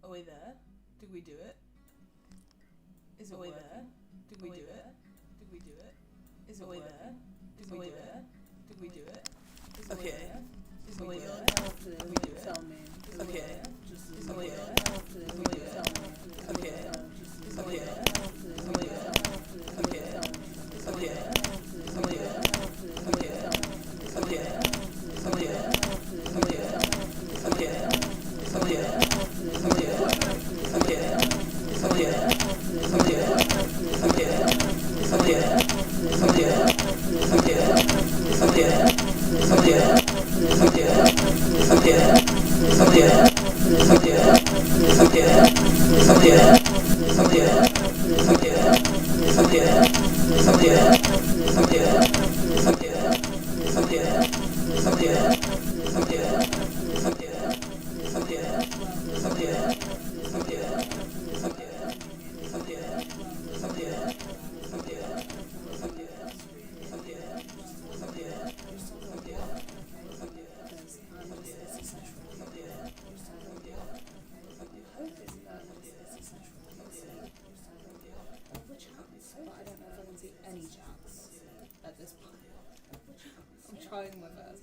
Are we there? Did we do it? Is it working? Did we do it? Did we do it? Is it working? Did we do it? Did we do it? Okay. Is it working? Did we do it? Tell me. Okay. Is it working? Did we do it? Okay. Is it working? Is it working? Okay. Is it working? Is it working? Okay. Is it working? Is it working? Is it working? Is it working? Is it Trying with it.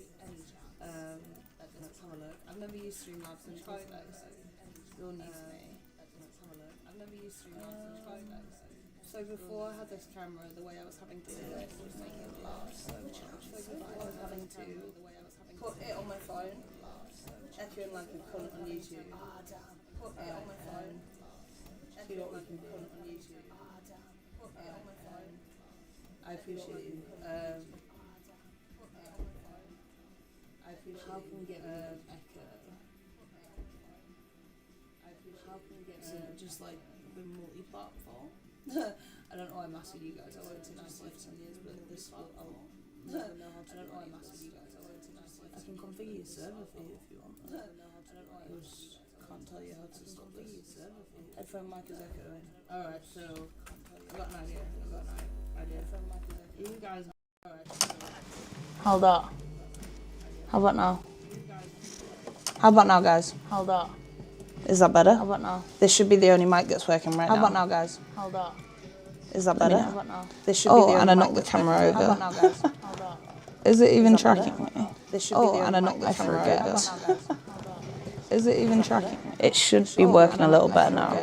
Let's have a look. I've never used Streamlabs and tried those. You're new to me. Let's have a look. I've never used Streamlabs and tried those. So before I had this camera, the way I was having to do it was make it laugh so much. So before I was having to put it on my phone, echoing like we put it on YouTube. Put it on my phone. See what we can put it on YouTube. Put it on my phone. I appreciate you. How can we get echo? How can we get just like the multi-platform? I don't know why I'm asking you guys. I worked in IT for 10 years, but this will. I don't know why I'm asking you guys. I worked in IT. I can configure your server for you if you want. I don't know. I just can't tell you how to stop this. Headphone mic is echoing. Alright, so I've got an idea. Headphone mic is echoing. You guys. Alright. Hold up. How about now? How about now, guys? Hold up. Is that better? How about now? This should be the only mic that's working right now. How about now, guys? Hold up. Is that better? How about now? This should be the only and I knocked the camera over. How about now, guys? Hold up. Is it even tracking me? This should be the only and I knocked the camera over. Is it even tracking? It should be working a little better now.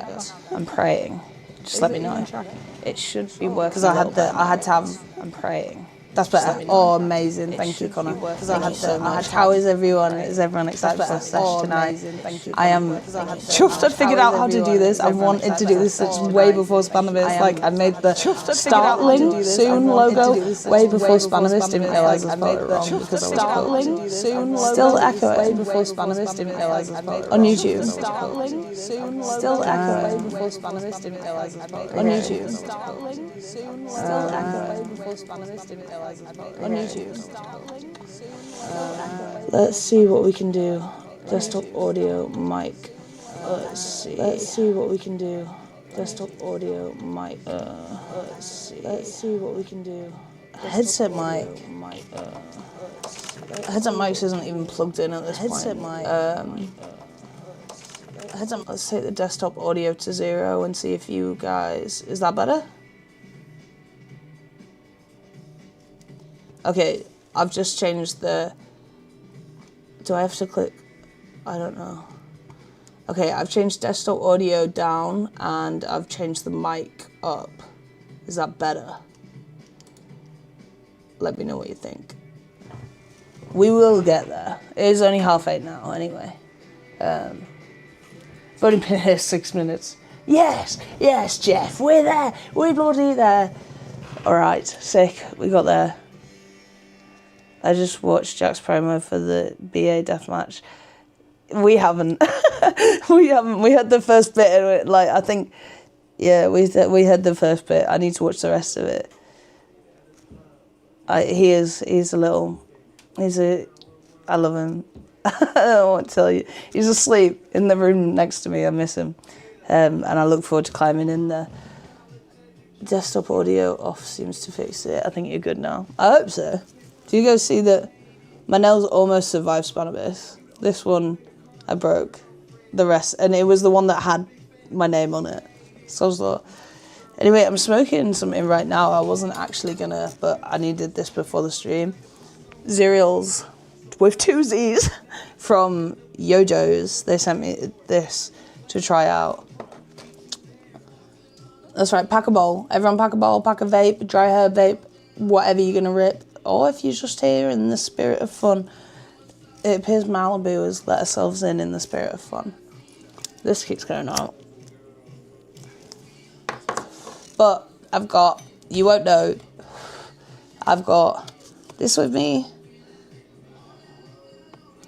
I'm praying. Just let me know. It should be working. Because I had to have. I'm praying. That's better. Oh, amazing. Thank you, Connor. Because I had how is everyone? Is everyone excited for the session tonight? Thank you. I am chuffed I figured out how to do this. I wanted to do this since way before Spannabis. Like, I made the startling soon logo way before Spannabis. Didn't realise I spelled it wrong because I was startling soon logo. Still echoing. Way before Spannabis. Didn't realise I spelled it wrong. On YouTube. Startling soon logo. Still echoing. Way before Spannabis. Didn't realise I spelled it wrong. On YouTube. Startling soon logo. Still echoing. Way before Spannabis. Didn't realise on YouTube. Let's see what we can do. Desktop audio mic. Let's see what we can do. Desktop audio mic. Let's see what we can do. Headset mic. Headset mic isn't even plugged in at this point. Headset mic. Let's take the desktop audio to 0 and see if you guys. Is that better? Okay, I've just changed the. Do I have to click? I don't know. Okay, I've changed desktop audio down and I've changed the mic up. Is that better? Let me know what you think. We will get there. It is only 8:30 now, anyway. I've only been here 6 minutes. Yes, Jeff, we're there. We're bloody there. All right, sick. We got there. I just watched Jack's promo for the BA deathmatch. We haven't. We had the first bit of it. Like, I think, yeah, we had the first bit. I need to watch the rest of it. I love him. I don't want to tell you. He's asleep in the room next to me. I miss him. And I look forward to climbing in there. Desktop audio off seems to fix it. I think you're good now. I hope so. Do you guys see that my nails almost survived Spannabis? This one I broke. the rest, and it was the one that had my name on it. So I was like, anyway, I'm smoking something right now. I wasn't actually gonna, but I needed this before the stream. Cereals with 2 Z's from Yojo's. They sent me this to try out. That's right, pack a bowl. Everyone pack a bowl, pack a vape, dry herb vape, whatever you're gonna rip. Or if you're just here in the spirit of fun. It appears Malibu has let ourselves in the spirit of fun. This keeps going out. But I've got, you won't know, I've got this with me.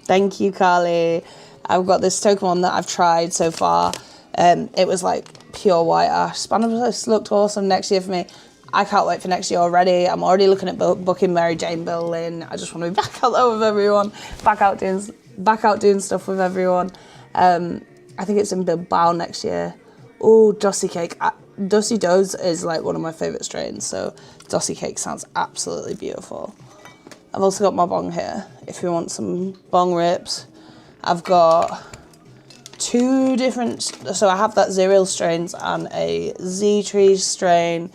Thank you, Carly. I've got this token one that I've tried so far. It was like pure white ash. Spannabis looked awesome next year for me. I can't wait for next year already. I'm already looking at booking Mary Jane Berlin. I just want to be back out there with everyone. Back out doing stuff with everyone. I think it's in Bilbao next year. Oh, Dossi Cake. Dossi Does is like one of my favourite strains, so Dossi Cake sounds absolutely beautiful. I've also got my bong here, if you want some bong rips. I've got 2 different, so I have that Zerial strains and a Z-Tree strain,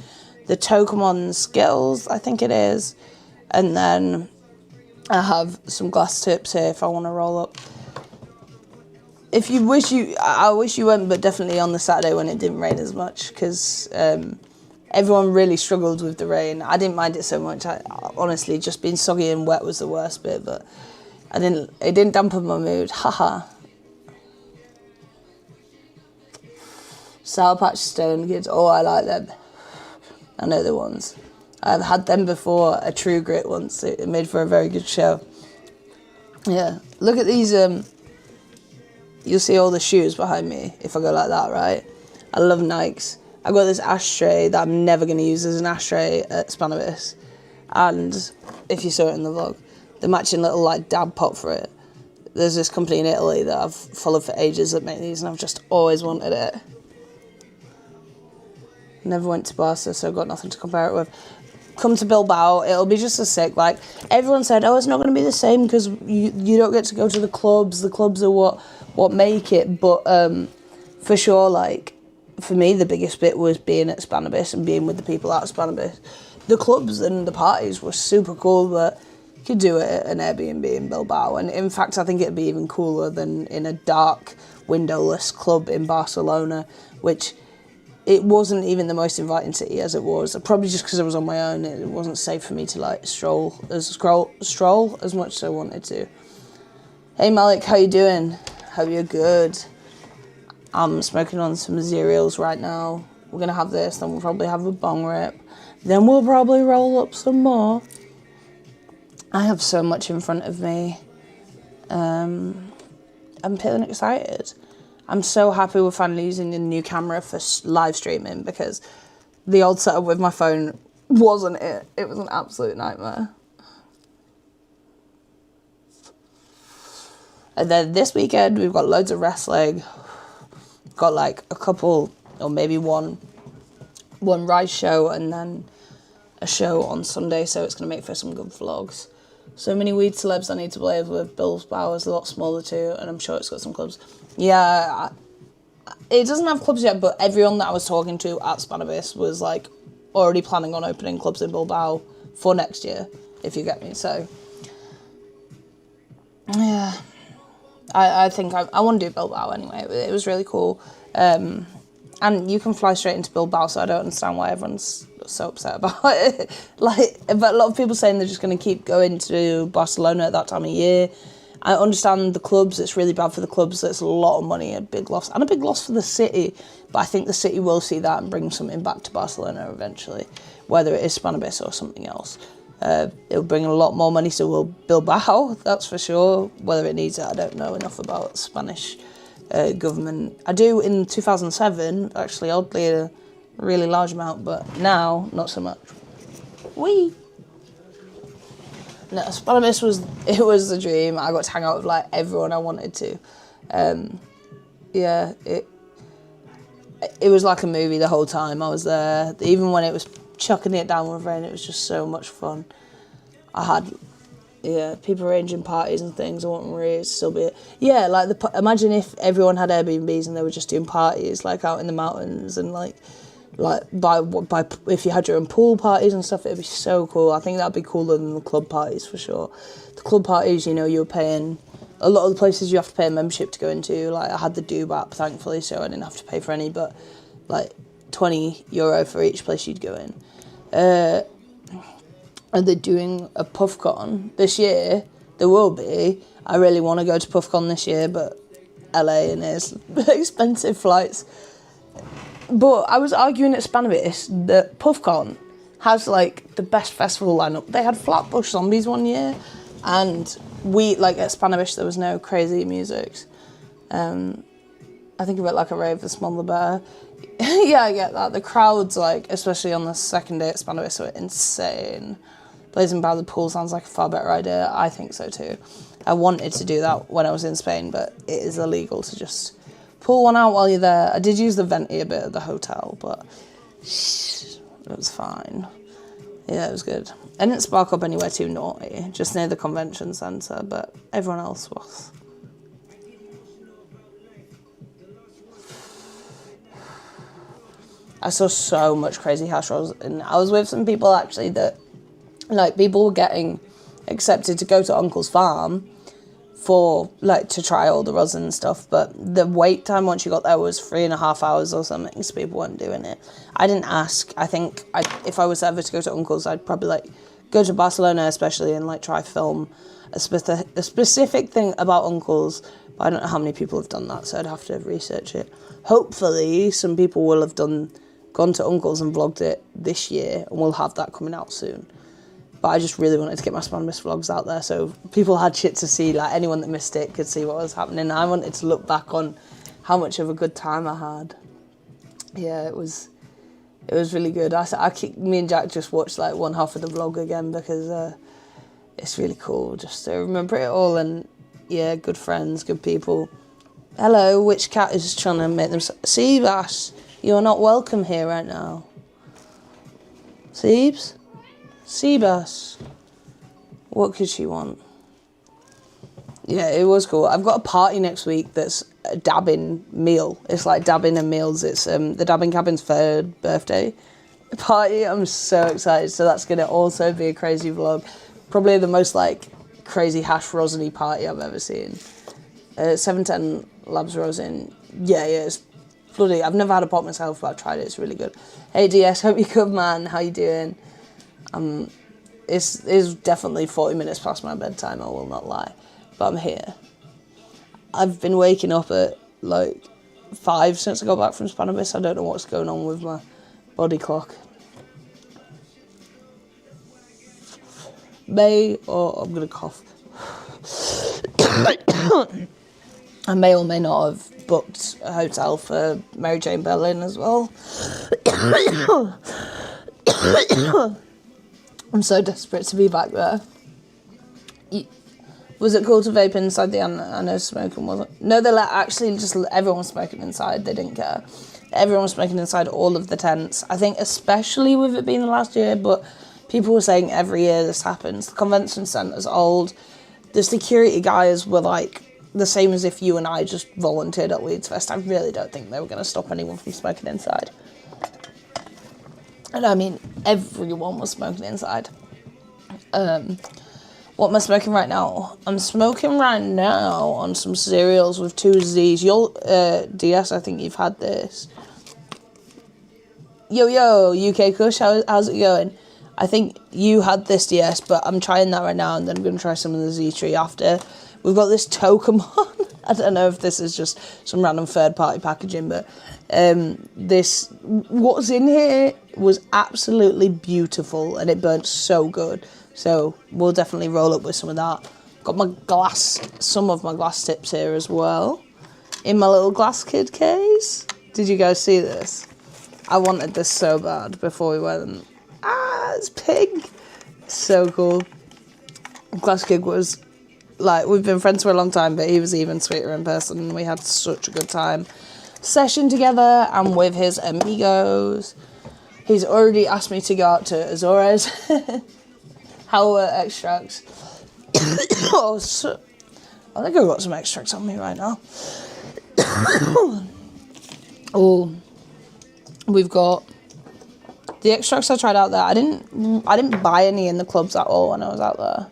the Tokamon Skittles, I think it is, and then I have some glass tips here if I want to roll up. If you wish I wish you went, but definitely on the Saturday when it didn't rain as much, because everyone really struggled with the rain. I didn't mind it so much. Honestly, just being soggy and wet was the worst bit, but it didn't dampen my mood. Haha. Sour Patch Stone Kids. Oh, I like them. I know the ones. I've had them before, a True Grit once. It made for a very good show. Yeah. Look at these. You'll see all the shoes behind me if I go like that, right? I love Nikes. I got this ashtray that I'm never going to use as an ashtray at Spannabis. And if you saw it in the vlog, the matching little like dab pot for it. There's this company in Italy that I've followed for ages that make these, and I've just always wanted it. Never went to Barca, so I've got nothing to compare it with. Come to Bilbao, it'll be just as sick. Like, everyone said, oh, it's not going to be the same because you don't get to go to the clubs. The clubs are what make it. But for sure, like, for me, the biggest bit was being at Spannabis and being with the people at Spannabis. The clubs and the parties were super cool, but you could do it at an Airbnb in Bilbao. And in fact, I think it'd be even cooler than in a dark, windowless club in Barcelona, which it wasn't even the most inviting city as it was. Probably just because I was on my own, it wasn't safe for me to like stroll as much as I wanted to. Hey Malik, how you doing? Hope you're good. I'm smoking on some cereals right now. We're gonna have this, then we'll probably have a bong rip. Then we'll probably roll up some more. I have so much in front of me. I'm feeling excited. I'm so happy we're finally using a new camera for live streaming, because the old setup with my phone wasn't it. It was an absolute nightmare. And then this weekend, we've got loads of wrestling. Got like a couple, or maybe one Rise show, and then a show on Sunday, so it's going to make for some good vlogs. So many weed celebs I need to play with. Bilbao is a lot smaller too, and I'm sure it's got some clubs. Yeah, it doesn't have clubs yet, but everyone that I was talking to at Spannabis was like already planning on opening clubs in Bilbao for next year, if you get me. So yeah, I think I want to do Bilbao anyway. It was really cool, and you can fly straight into Bilbao, so I don't understand why everyone's so upset about it. Like, but a lot of people saying they're just going to keep going to Barcelona at that time of year. I understand the clubs, it's really bad for the clubs, it's a lot of money, a big loss, and a big loss for the city, but I think the city will see that and bring something back to Barcelona eventually, whether it is Spannabis or something else. It'll bring a lot more money, so will Bilbao, that's for sure. Whether it needs it, I don't know enough about Spanish government. I do in 2007, actually, oddly, a really large amount, but now, not so much. Whee! No, Spannabis was the dream. I got to hang out with like everyone I wanted to. Yeah, it was like a movie the whole time I was there. Even when it was chucking it down with rain, it was just so much fun. Yeah, people arranging parties and things. I want Maria to still be... Yeah, like, imagine if everyone had Airbnbs and they were just doing parties, like, out in the mountains and, like by if you had your own pool parties and stuff, it'd be so cool. I think that'd be cooler than the club parties, for sure. The club parties, you know, you're paying... A lot of the places you have to pay a membership to go into. Like, I had the Doob app, thankfully, so I didn't have to pay for any, but, like, €20 for each place you'd go in. And they're doing a PuffCon this year. There will be. I really want to go to PuffCon this year, but LA and it's expensive flights. But I was arguing at Spannabis that PuffCon has, like, the best festival lineup. They had Flatbush Zombies one year, and like, at Spannabis there was no crazy music. I think of it like a rave, the smaller the better. Yeah, I get that. The crowds, like, especially on the second day at Spannabis, were insane. Blazing by the pool sounds like a far better idea. I think so too. I wanted to do that when I was in Spain, but it is illegal to just pull one out while you're there. I did use the venti a bit at the hotel, but it was fine. Yeah, it was good. I didn't spark up anywhere too naughty, just near the convention centre, but everyone else was. I saw so much crazy hash rolls, and I was with some people actually that, like, people were getting accepted to go to Uncle's farm for, like, to try all the rosin and stuff, but the wait time once you got there was 3.5 hours or something, so people weren't doing it. I didn't ask. I think if I was ever to go to Uncle's, I'd probably, like, go to Barcelona especially and, like, try film a specific thing about Uncle's, but I don't know how many people have done that, so I'd have to research it. Hopefully some people will have gone to Uncle's and vlogged it this year, and we'll have that coming out soon. But I just really wanted to get my Spannabis vlogs out there, so people had shit to see, like, anyone that missed it could see what was happening. I wanted to look back on how much of a good time I had. Yeah, it was really good. Me and Jack just watched, like, one half of the vlog again because it's really cool just to remember it all, and, yeah, good friends, good people. Hello, which cat is trying to make them... Seabass, you're not welcome here right now. Seabs? Seabass. What could she want? Yeah, it was cool. I've got a party next week that's a dabbing meal. It's like dabbing and meals. It's the Dabbing Cabin's 3rd birthday party. I'm so excited. So that's going to also be a crazy vlog. Probably the most, like, crazy hash rosin-y party I've ever seen. 710 Labs rosin. Yeah, it's bloody... I've never had a pot myself, but I've tried it. It's really good. Hey, DS, hope you're good, man. How you doing? It's definitely 40 minutes past my bedtime, I will not lie, but I'm here. I've been waking up at, like, 5 since I got back from Spannabis. I don't know what's going on with my body clock. I'm gonna cough. I may or may not have booked a hotel for Mary Jane Berlin as well. I'm so desperate to be back there. Was it cool to vape inside the Anno smoking, wasn't it? No, everyone was smoking inside, they didn't care. Everyone was smoking inside all of the tents. I think especially with it being the last year, but people were saying every year this happens. The convention centre's old. The security guys were, like, the same as if you and I just volunteered at Leeds Fest. I really don't think they were going to stop anyone from smoking inside. And I mean, everyone was smoking inside. What am I smoking right now? I'm smoking right now on some cereals with 2 Z's. DS, I think you've had this. Yo, UK Kush, how's it going? I think you had this, DS, but I'm trying that right now, and then I'm going to try some of the Z-Tree after. We've got this Tokemon. I don't know if this is just some random third-party packaging, but what's in here was absolutely beautiful, and it burnt so good. So we'll definitely roll up with some of that. Got some of my glass tips here as well, in my little glass kid case. Did you guys see this? I wanted this so bad before we went. It's pink. So cool. Glass kid was... Like, we've been friends for a long time, but he was even sweeter in person, and we had such a good time. Session together, and with his amigos. He's already asked me to go out to Azores. How extracts. Oh, so, I think I've got some extracts on me right now. Oh, we've got the extracts I tried out there. I didn't buy any in the clubs at all when I was out there.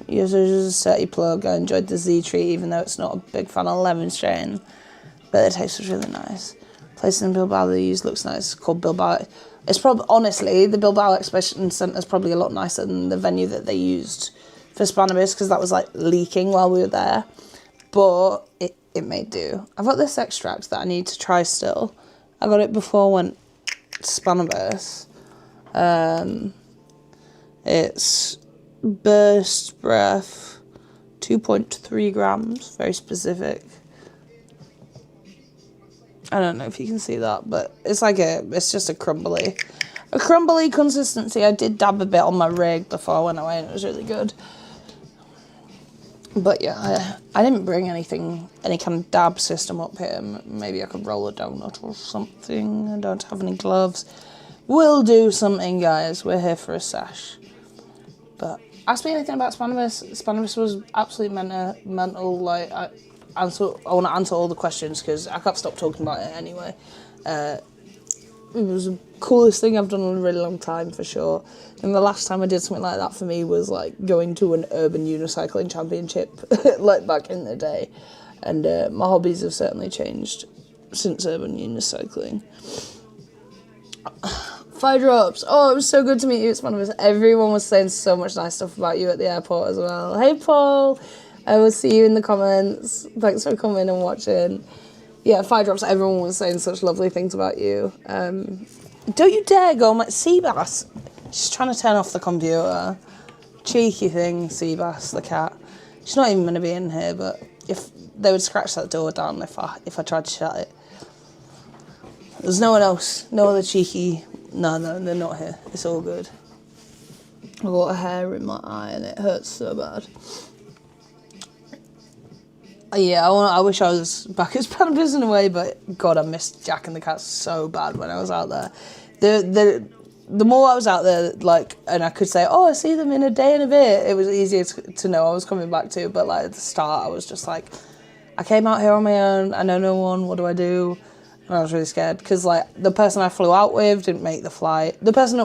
Yours was a sturdy plug. I enjoyed the Z tree, even though it's not a big fan of lemon strain, but the taste was really nice. Place in Bilbao they use looks nice. It's called Bilbao. It's probably, honestly, the Bilbao Exhibition Centre is probably a lot nicer than the venue that they used for Spannabis, because that was like leaking while we were there. But it may do. I've got this extract that I need to try still. I got it before I went to Spannabis. It's Burst Breath, 2.3 grams, very specific. I don't know if you can see that, but it's like it's just a crumbly consistency. I did dab a bit on my rig before I went away and it was really good. But yeah, I didn't bring any kind of dab system up here. Maybe I could roll a donut or something. I don't have any gloves. We'll do something, guys. We're here for a sesh. But ask me anything about Spannabis. Spannabis was absolutely mental. Like, I want to answer all the questions because I can't stop talking about it anyway. It was the coolest thing I've done in a really long time, for sure. And the last time I did something like that for me was like going to an urban unicycling championship, like back in the day. And my hobbies have certainly changed since urban unicycling. 5 drops. Oh, it was so good to meet you at Spannabis. Everyone was saying so much nice stuff about you at the airport as well. Hey, Paul. I will see you in the comments. Thanks for coming and watching. Yeah, 5 drops. Everyone was saying such lovely things about you. Don't you dare go on my Seabass. She's trying to turn off the computer. Cheeky thing, Seabass, the cat. She's not even going to be in here, but if they would scratch that door down if I tried to shut it. There's no one else. No other cheeky. No, they're not here. It's all good. I've got a hair in my eye and it hurts so bad. Yeah, I wish I was back at Spannabis in a way, but God, I missed Jack and the Cat so bad when I was out there. The more I was out there, like, and I could say, oh, I see them in a day and a bit, it was easier to know I was coming back to. But like at the start, I was just like, I came out here on my own. I know no one. What do I do? And I was really scared because like the person I flew out with didn't make the flight. The person I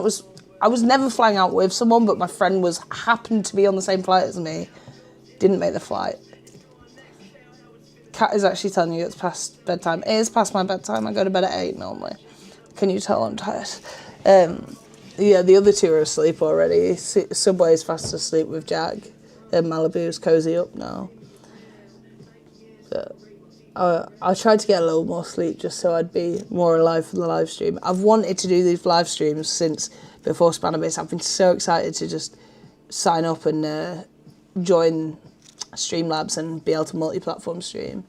was never flying out with someone, but my friend happened to be on the same flight as me, didn't make the flight. Cat is actually telling you it's past bedtime. It is past my bedtime. I go to bed at 8 normally. Can you tell I'm tired? Yeah, the other two are asleep already. Subway's fast asleep with Jack. Malibu's cozy up now. But I tried to get a little more sleep just so I'd be more alive for the live stream. I've wanted to do these live streams since before Spannabis. I've been so excited to just sign up and join Streamlabs and be able to multi-platform stream.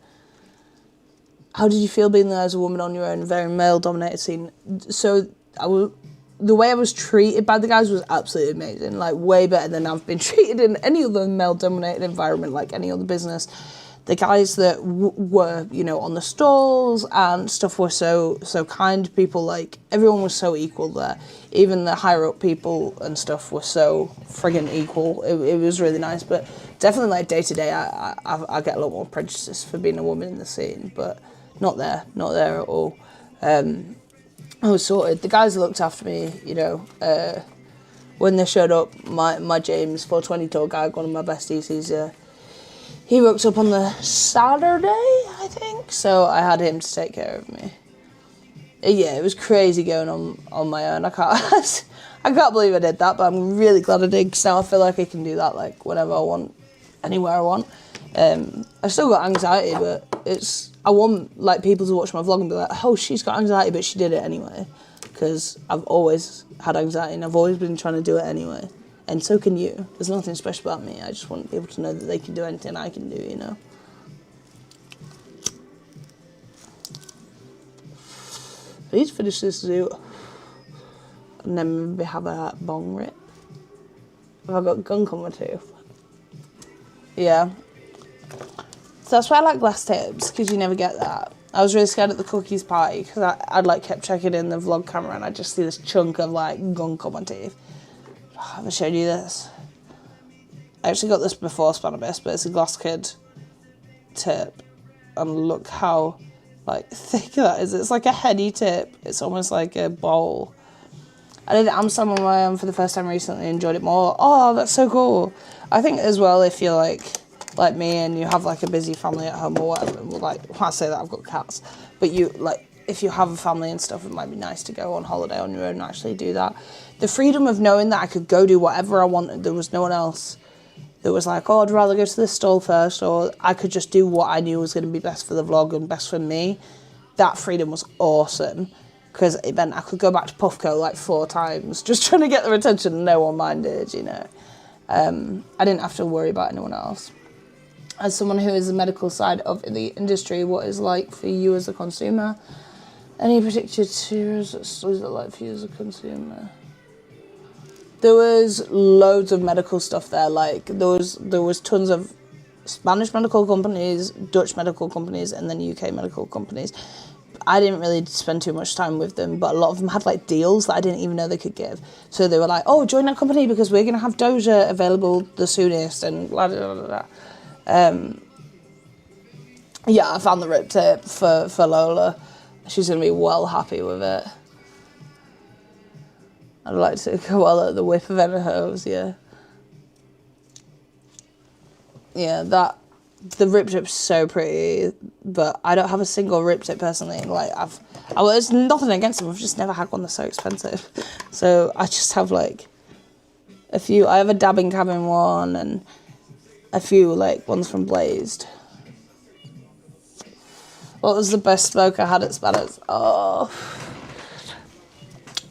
How did you feel being there as a woman on your own, very male-dominated scene? So the way I was treated by the guys was absolutely amazing, like way better than I've been treated in any other male-dominated environment, like any other business. The guys that were, on the stalls and stuff were so kind. People, like, everyone was so equal there. Even the higher up people and stuff were so friggin' equal. It was really nice, but definitely, like, day to day, I get a lot more prejudice for being a woman in the scene, but not there at all. I was sorted. The guys looked after me, when they showed up. My James 420 tour guide, one of my besties, he rocked up on the Saturday, I think, so I had him to take care of me. Yeah, it was crazy going on my own. I can't believe I did that, but I'm really glad I did, because now I feel like I can do that, like, whenever I want, anywhere I want. I've still got anxiety, but I want, like, people to watch my vlog and be like, oh, she's got anxiety, but she did it anyway, because I've always had anxiety, and I've always been trying to do it anyway. And so can you. There's nothing special about me. I just want people to know that they can do anything I can do, I need to finish this zoo and then maybe have a bong rip. Have I got gunk on my tooth? Yeah. So that's why I like glass tips, because you never get that. I was really scared at the cookies party, because I'd like kept checking in the vlog camera and I'd just see this chunk of like gunk on my teeth. I've showed you this. I actually got this before Spannabis, but it's a Glass Kid tip. And look how, like, thick that is. It's like a heady tip. It's almost like a bowl. I did Amsterdam on my own for the first time recently, enjoyed it more. Oh, that's so cool. I think as well, if you're like me and you have like a busy family at home or whatever, well, like, when I say that, I've got cats, but you, like, if you have a family and stuff, it might be nice to go on holiday on your own and actually do that. The freedom of knowing that I could go do whatever I wanted, there was no one else that was like, oh, I'd rather go to this stall first, or I could just do what I knew was going to be best for the vlog and best for me. That freedom was awesome. Because it meant I could go back to Puffco like 4 times, just trying to get their attention and no one minded, you know. I didn't have to worry about anyone else. As someone who is the medical side of the industry, what is it like for you as a consumer? Any particular tiers? What is it like for you as a consumer? There was loads of medical stuff there. Like there was tons of Spanish medical companies, Dutch medical companies, and then UK medical companies. I didn't really spend too much time with them, but a lot of them had like deals that I didn't even know they could give. So they were like, oh, join that company because we're going to have Doja available the soonest and blah, blah, blah, blah. Yeah, I found the rip tip for Lola. She's going to be well happy with it. I'd like to go well at the whip of any hose, yeah. Yeah, the rip tip's so pretty, but I don't have a single rip tip personally. Like there's nothing against them. I've just never had one that's so expensive. So I just have like a few. I have a dabbing cabin one and a few like ones from Blazed. What was the best smoke I had at Spannabis? Oh,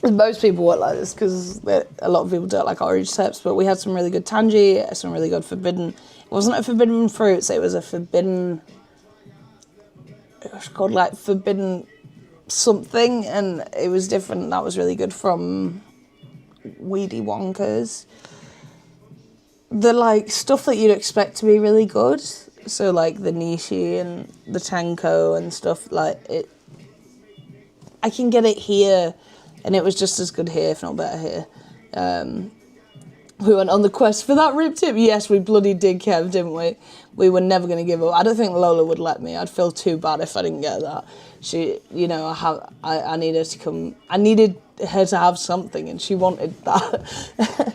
most people weren't like this because a lot of people don't like orange tips, but we had some really good tangy, some really good forbidden. It wasn't a forbidden fruits, it was a forbidden, it was called like forbidden something, and it was different. That was really good from Weedy Wonkers. The like stuff that you'd expect to be really good, so like the Nishi and the Tenko and stuff, like it, I can get it here, and it was just as good here, if not better here. We went on the quest for that rib tip. Yes, we bloody did, Kev, didn't we? We were never going to give up. I don't think Lola would let me. I'd feel too bad if I didn't get that. She, you know, I needed her to come. I needed her to have something, and she wanted that.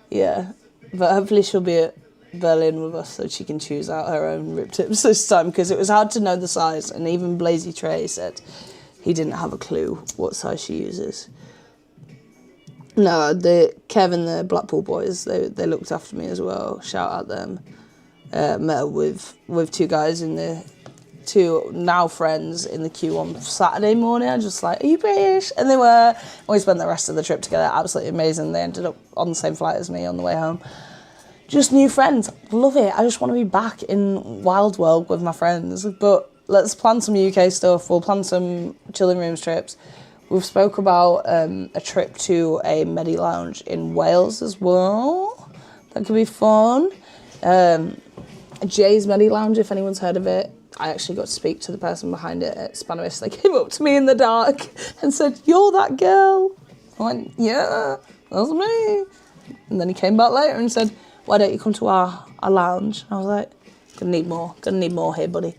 Yeah, but hopefully she'll be at Berlin with us so she can choose out her own rib tips this time, because it was hard to know the size, and even Blazy Trey said he didn't have a clue what size she uses. No, Kevin, the Blackpool boys, they looked after me as well. Shout out them. Met with 2 guys in the 2 now friends in the queue on Saturday morning. I was just like, are you British? And they were. We spent the rest of the trip together. Absolutely amazing. They ended up on the same flight as me on the way home. Just new friends. Love it. I just want to be back in Wild World with my friends. But let's plan some UK stuff. We'll plan some chilling rooms trips. We've spoke about a trip to a Medi Lounge in Wales as well. That could be fun. Jay's Medi Lounge, if anyone's heard of it. I actually got to speak to the person behind it at Spannabis. They came up to me in the dark and said, "You're that girl." I went, "Yeah, that's me." And then he came back later and said, "Why don't you come to our lounge?" I was like, gonna need more here, buddy.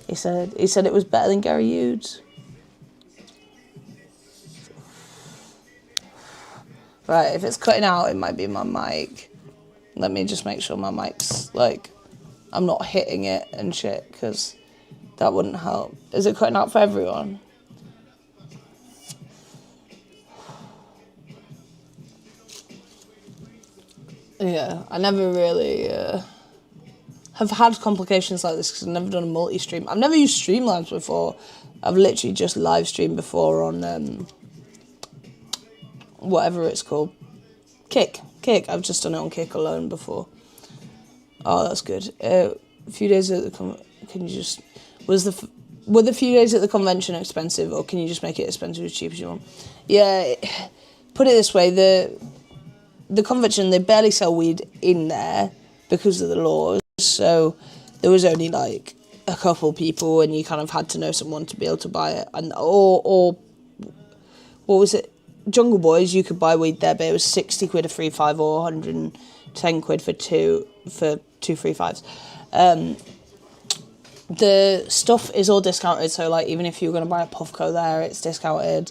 He said it was better than Gary Hughes. Right, if it's cutting out, it might be my mic. Let me just make sure my mic's, like, I'm not hitting it and shit, because that wouldn't help. Is it cutting out for everyone? Yeah, I never really have had complications like this because I've never done a multi-stream. I've never used Streamlabs before. I've literally just live streamed before on... whatever it's called. Kick. I've just done it on Kick alone before. Oh, that's good. A few days at the can you just... Were the few days at the convention expensive, or can you just make it expensive as cheap as you want? Yeah, put it this way, the convention, they barely sell weed in there because of the laws, so there was only like a couple people, and you kind of had to know someone to be able to buy it. And or what was it? Jungle Boys, you could buy weed there, but it was 60 quid a free 5 or 100 10 quid for two free fives. The stuff is all discounted, so like even if you're going to buy a Puffco there, it's discounted.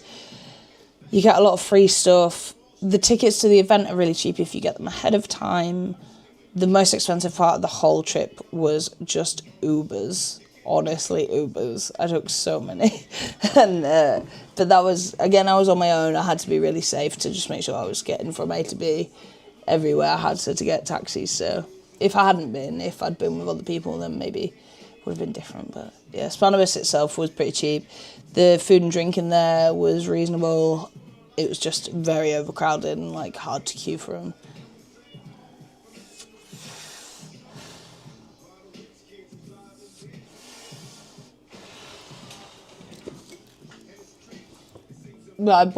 You get a lot of free stuff. The tickets to the event are really cheap if you get them ahead of time. The most expensive part of the whole trip was just Ubers. Honestly, Ubers. I took so many. And but that was, again, I was on my own. I had to be really safe to just make sure I was getting from A to B everywhere. I had to get taxis. So if I'd been with other people, then maybe it would have been different. But yeah, Spannabis itself was pretty cheap. The food and drink in there was reasonable. It was just very overcrowded and like hard to queue for them. But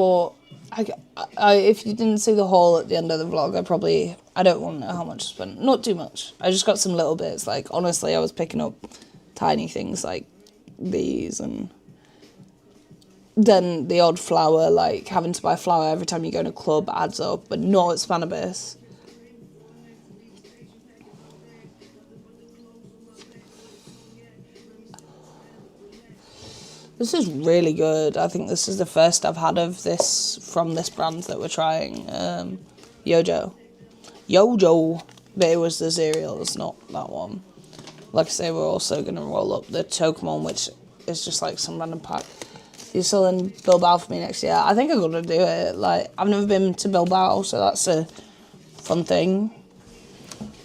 if you didn't see the haul at the end of the vlog, I don't want to know how much I spent. Not too much. I just got some little bits. Like, honestly, I was picking up tiny things like these, and then the odd flour, like having to buy flour every time you go in a club adds up, but not at Spannabis. This is really good. I think this is the first I've had of this from this brand that we're trying. Yojo. But it was the cereals, not that one. Like I say, we're also going to roll up the Tokemon, which is just like some random pack. You're still in Bilbao for me next year. I think I'm going to do it. Like, I've never been to Bilbao, so that's a fun thing.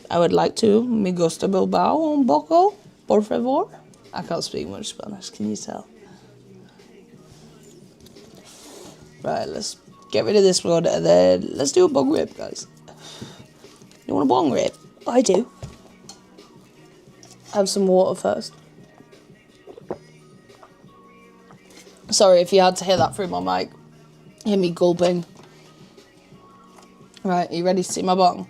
I would like to. Me gusta Bilbao un poco, por favor. I can't speak much Spanish, can you tell? Right, let's get rid of this one and then let's do a bong rip, guys. You want a bong rip? I do. Have some water first. Sorry if you had to hear that through my mic. Hear me gulping. Right, are you ready to see my bong?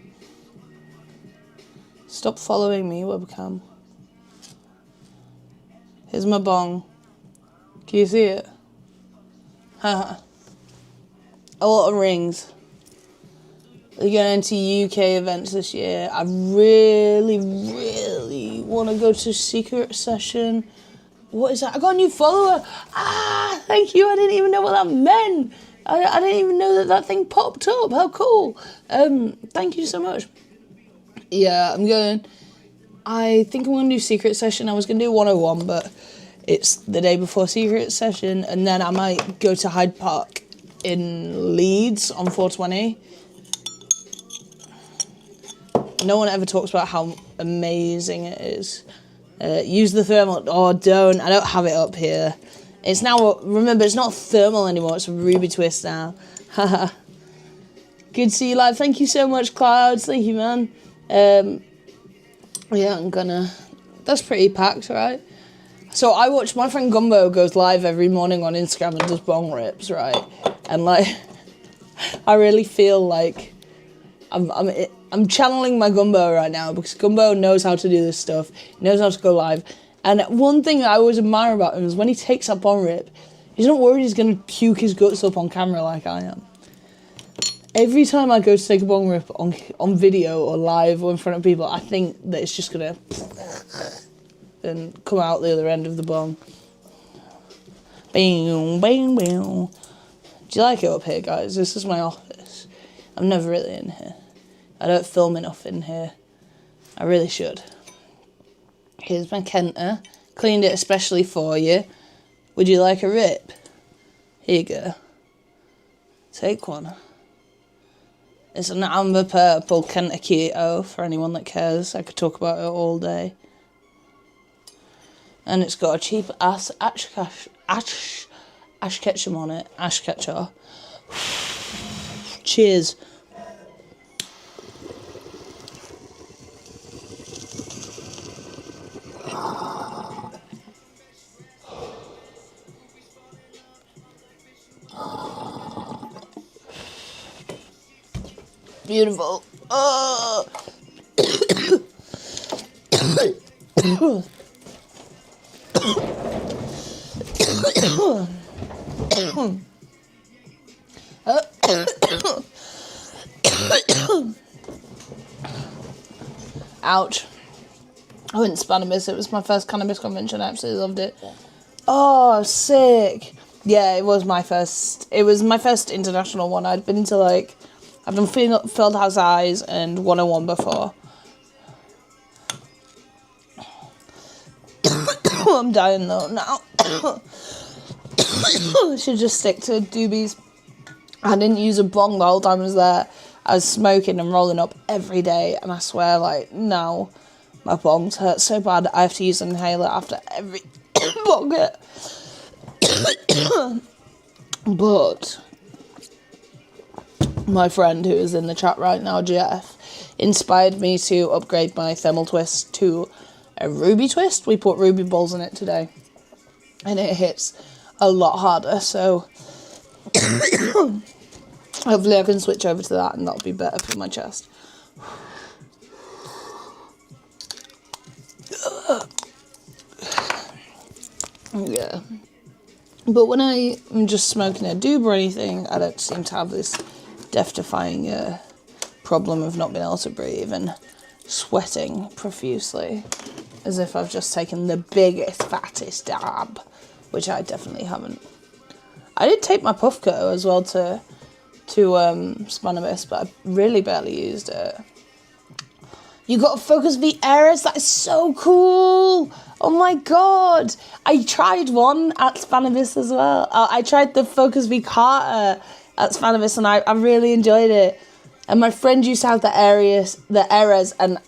Stop following me, webcam. Here's my bong. Can you see it? Haha. A lot of rings. We're going to UK events this year. I really want to go to Secret Session. What is that? I got a new follower. Ah, thank you. I didn't even know what that meant. I didn't even know that thing popped up. How cool. Thank you so much. Yeah, I think I'm going to do Secret Session. I was going to do 101, but it's the day before Secret Session. And then I might go to Hyde Park in Leeds on 420. No one ever talks about how amazing it is. Use the thermal. Oh, don't. I don't have it up here. It's now, remember, it's not thermal anymore. It's a Ruby Twist now. Haha. Good to see you live. Thank you so much, Clouds. Thank you, man. Yeah, that's pretty packed, right? So I watch, my friend Gumbo goes live every morning on Instagram and does bong rips, right? And like, I really feel like I'm channeling my Gumbo right now, because Gumbo knows how to do this stuff, knows how to go live. And one thing I always admire about him is when he takes that bong rip, he's not worried he's going to puke his guts up on camera like I am. Every time I go to take a bong rip on video or live or in front of people, I think that it's just going to and come out the other end of the bong. Bing, bing, bing. Do you like it up here, guys? This is my office. I'm never really in here. I don't film enough in here. I really should. Here's my Kenta. Cleaned it especially for you. Would you like a rip? Here you go. Take one. It's an amber purple Kenta Keto for anyone that cares. I could talk about it all day. And it's got a cheap ass ash ketchum on it. Ash ketchum. Cheers. Beautiful. Oh. Ouch. I went to Spannabis. It was my first cannabis convention. I absolutely loved it. Oh, sick. Yeah, it was my first international one. I'd been to like, I've done Fieldhouse Eyes and 101 before. I'm dying though now. I should just stick to doobies. I didn't use a bong the whole time I was there. I was smoking and rolling up every day, and I swear, like, now my bongs hurt so bad I have to use an inhaler after every bong hit. But my friend who is in the chat right now, Jeff, inspired me to upgrade my thermal twist to a ruby twist. We put ruby balls in it today, and it hits a lot harder, so hopefully I can switch over to that and that'll be better for my chest. Yeah. But when I am just smoking a doob or anything, I don't seem to have this death-defying problem of not being able to breathe and sweating profusely, as if I've just taken the biggest, fattest dab, which I definitely haven't. I did take my puff coat as well to Spannabis, but I really barely used it. You got a Focus V Eras? That is so cool! Oh my god! I tried one at Spannabis as well. I tried the Focus V Carter at Spannabis, and I really enjoyed it. And my friend used to have the Eras, and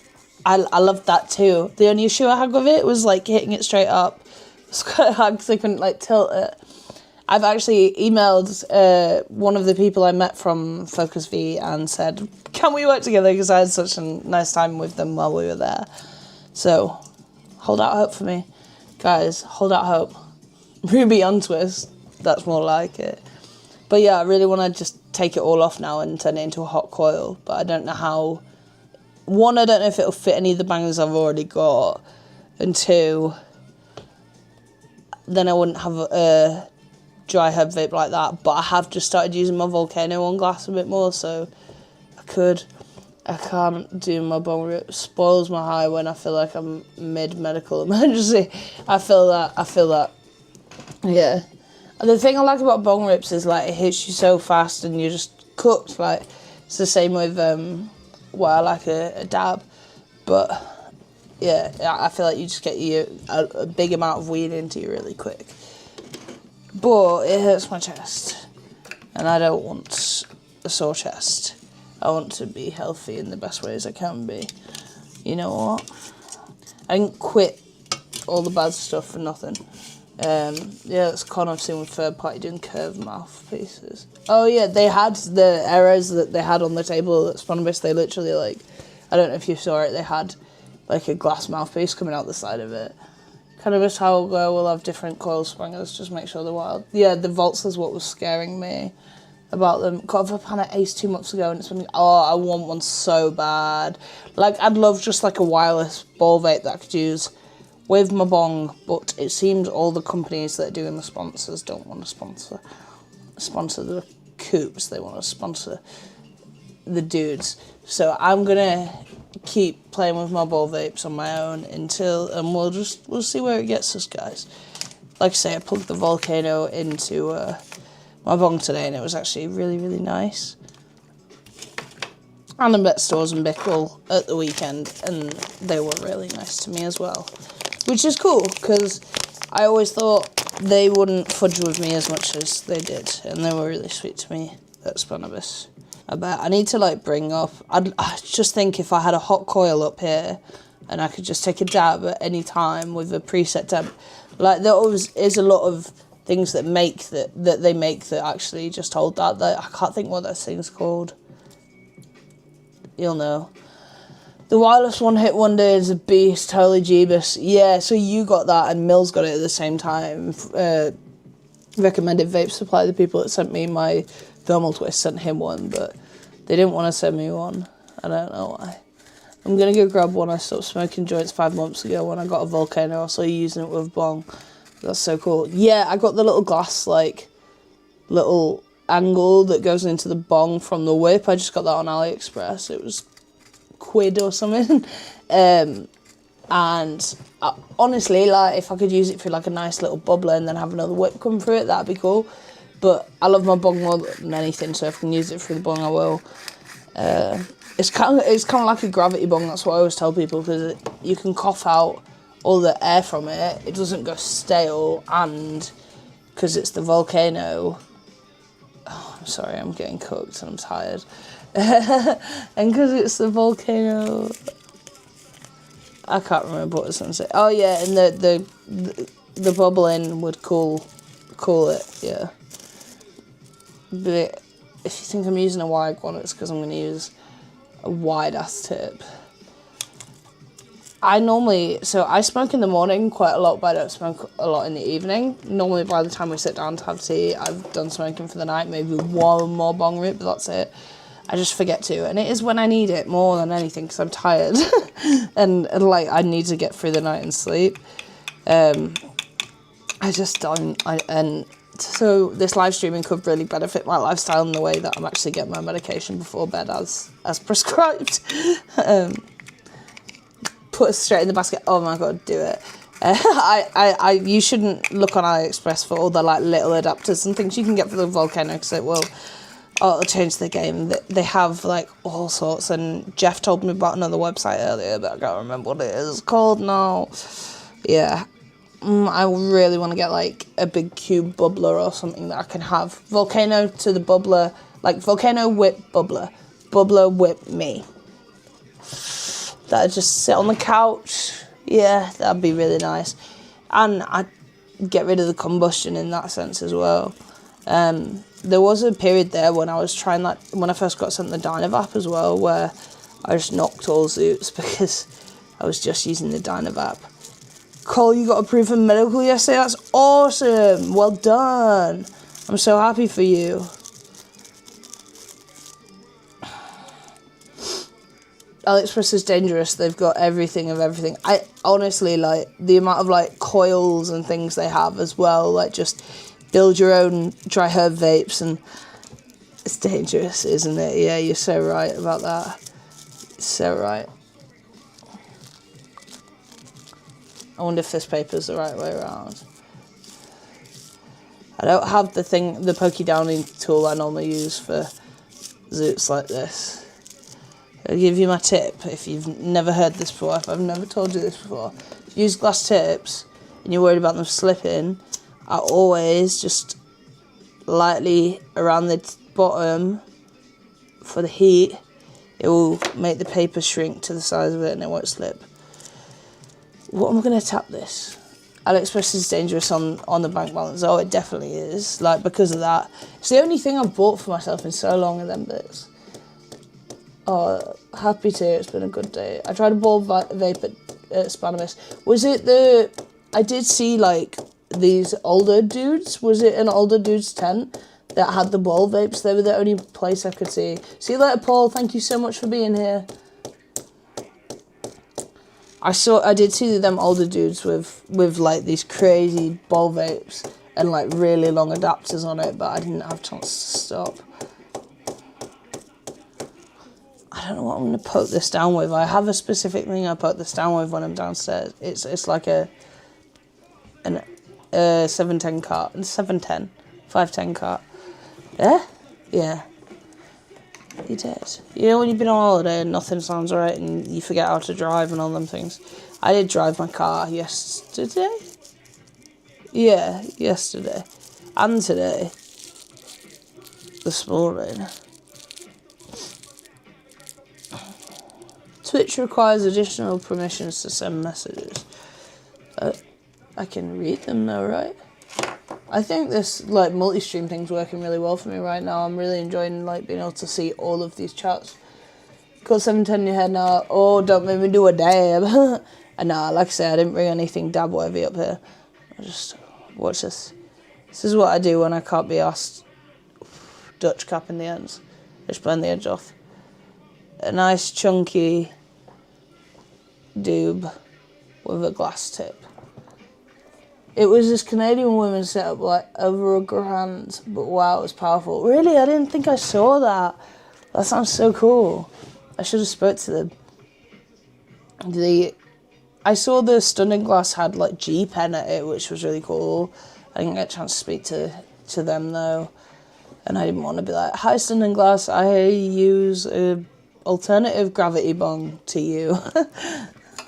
I loved that too. The only issue I had with it was like hitting it straight up. It was quite hard because I couldn't like tilt it. I've actually emailed one of the people I met from Focus V and said, can we work together, because I had such a nice time with them while we were there. So, hold out hope for me. Guys, hold out hope. Ruby on twist, that's more like it. But yeah, I really want to just take it all off now and turn it into a hot coil, but I don't know how. One, I don't know if it'll fit any of the bangers I've already got, and two, then I wouldn't have a dry herb vape like that. But I have just started using my Volcano on glass a bit more, so I can't do my bong rip. Spoils my high when I feel like I'm mid-medical emergency. I feel that. Yeah. And the thing I like about bong rips is like it hits you so fast and you're just cooked. Like it's the same with I like a dab, but yeah, I feel like you just get a big amount of weed into you really quick. But it hurts my chest, and I don't want a sore chest. I want to be healthy in the best ways I can be. You know what? I didn't quit all the bad stuff for nothing. Yeah, it's con I've seen with third party doing curved mouthpieces. Oh yeah, they had the errors that they had on the table at Spannabis. They literally like, I don't know if you saw it, they had like a glass mouthpiece coming out the side of it. Cannabis Howl Glow will have different coil springers, just make sure they're wild. Yeah, the Volts is what was scaring me about them. Got a pan at Ace 2 months ago and it's been, I want one so bad. Like, I'd love just like a wireless ball vape that I could use with my bong, but it seems all the companies that are doing the sponsors don't want to sponsor the coops, they want to sponsor the dudes. So I'm gonna keep playing with my ball vapes on my own and we'll see where it gets us, guys. Like I say, I plugged the Volcano into my bong today and it was actually really, really nice. And I met Stores and Bickle at the weekend and they were really nice to me as well. Which is cool, because I always thought they wouldn't fudge with me as much as they did. And they were really sweet to me at Spannabis. I bet I need to like bring up, I just think if I had a hot coil up here and I could just take a dab at any time with a preset dab. Like there always is a lot of things that they make that actually just hold that. I can't think what that thing's called. You'll know. The wireless one hit one day is a beast, holy jeebus. Yeah, so you got that and Mills got it at the same time. Recommended Vape Supply, the people that sent me my thermal twist, sent him one, but they didn't want to send me one. I don't know why. I'm going to go grab one. I stopped smoking joints 5 months ago when I got a Volcano. I saw you using it with bong. That's so cool. Yeah, I got the little glass, like, little angle that goes into the bong from the whip. I just got that on AliExpress. It was quid or something. And honestly, like, if I could use it for like a nice little bubbler and then have another whip come through it, that'd be cool. But I love my bong more than anything, so if I can use it through the bong, I will. It's kind of like a gravity bong. That's what I always tell people, because you can cough out all the air from it. It doesn't go stale, and because it's the volcano. Oh, I'm sorry, I'm getting cooked and I'm tired. And because it's the volcano, I can't remember what I was going to say. Oh yeah, and the bubbling would cool it. Yeah. But if you think I'm using a wide one, it's because I'm going to use a wide ass tip. I smoke in the morning quite a lot, but I don't smoke a lot in the evening. Normally by the time we sit down to have tea, I've done smoking for the night, maybe one more bong rip, but that's it. I just forget to, and it is when I need it more than anything, because I'm tired and like I need to get through the night and sleep. I just don't, and so this live streaming could really benefit my lifestyle in the way that I'm actually getting my medication before bed as prescribed. Put it straight in the basket. Oh my god, do it. You shouldn't look on AliExpress for all the like little adapters and things you can get for the volcano, because it'll change the game. They have like all sorts, and Jeff told me about another website earlier, but I can't remember what it is called now. Yeah. I really want to get like a big cube bubbler or something that I can have. Volcano to the bubbler, like volcano whip bubbler. Bubbler whip me. That'd just sit on the couch. Yeah, that'd be really nice. And I'd get rid of the combustion in that sense as well. There was a period there when I was trying that, when I first got sent the Dynavap as well, where I just knocked all Zoots because I was just using the Dynavap. Cole, you got approved for medical yesterday? That's awesome. Well done. I'm so happy for you. AliExpress is dangerous. They've got everything of everything. I honestly, like, the amount of, like, coils and things they have as well. Like, just build your own dry herb vapes, and it's dangerous, isn't it? Yeah, you're so right about that. So right. I wonder if this paper's the right way around. I don't have the pokey downing tool I normally use for Zoots like this. I'll give you my tip if you've never heard this before, if I've never told you this before. If you use glass tips and you're worried about them slipping, I always just lightly around the bottom for the heat. It will make the paper shrink to the size of it and it won't slip. What am I going to tap this? AliExpress is dangerous on the bank balance. Oh, it definitely is. Like, because of that. It's the only thing I've bought for myself in so long of them bits. Oh, happy to. It's been a good day. I tried a ball vape at Spannabis. Was it I did see, like, these older dudes. Was it an older dude's tent that had the ball vapes? They were the only place I could see. See you later, Paul. Thank you so much for being here. I did see them older dudes with like these crazy ball vapes and like really long adapters on it, but I didn't have a chance to stop. I don't know what I'm going to poke this down with. I have a specific thing I poke this down with when I'm downstairs. It's like a 710 cart, 510 cart. Yeah? Yeah. You did. You know when you've been on holiday and nothing sounds right and you forget how to drive and all them things? I did drive my car yesterday. Yeah, yesterday. And today. This morning. Twitch requires additional permissions to send messages. I can read them though, right? I think this like multi-stream thing's working really well for me right now. I'm really enjoying like being able to see all of these chats. Got 710 in your head now. Oh, don't make me do a dab. And nah, like I said, I didn't bring anything dab worthy up here. I just watch this. This is what I do when I can't be asked. Dutch cap in the ends. Just blend the edge off. A nice chunky doob with a glass tip. It was this Canadian woman set up like over $1,000, but wow, it was powerful. Really, I didn't think I saw that. That sounds so cool. I should have spoke to them. I saw the Stunning Glass had like G-Pen at it, which was really cool. I didn't get a chance to speak to them though, and I didn't want to be like, "Hi, Stunning Glass, I use a alternative gravity bong to you."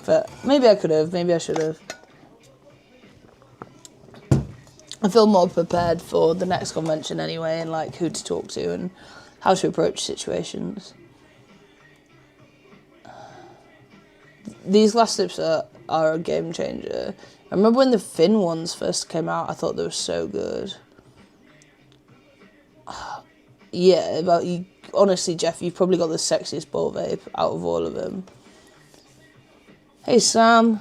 But maybe I could have, maybe I should have. I feel more prepared for the next convention anyway, and like who to talk to and how to approach situations. These glass slips are a game changer. I remember when the Finn ones first came out, I thought they were so good. Yeah, but you, honestly, Jeff, you've probably got the sexiest ball vape out of all of them. Hey, Sam.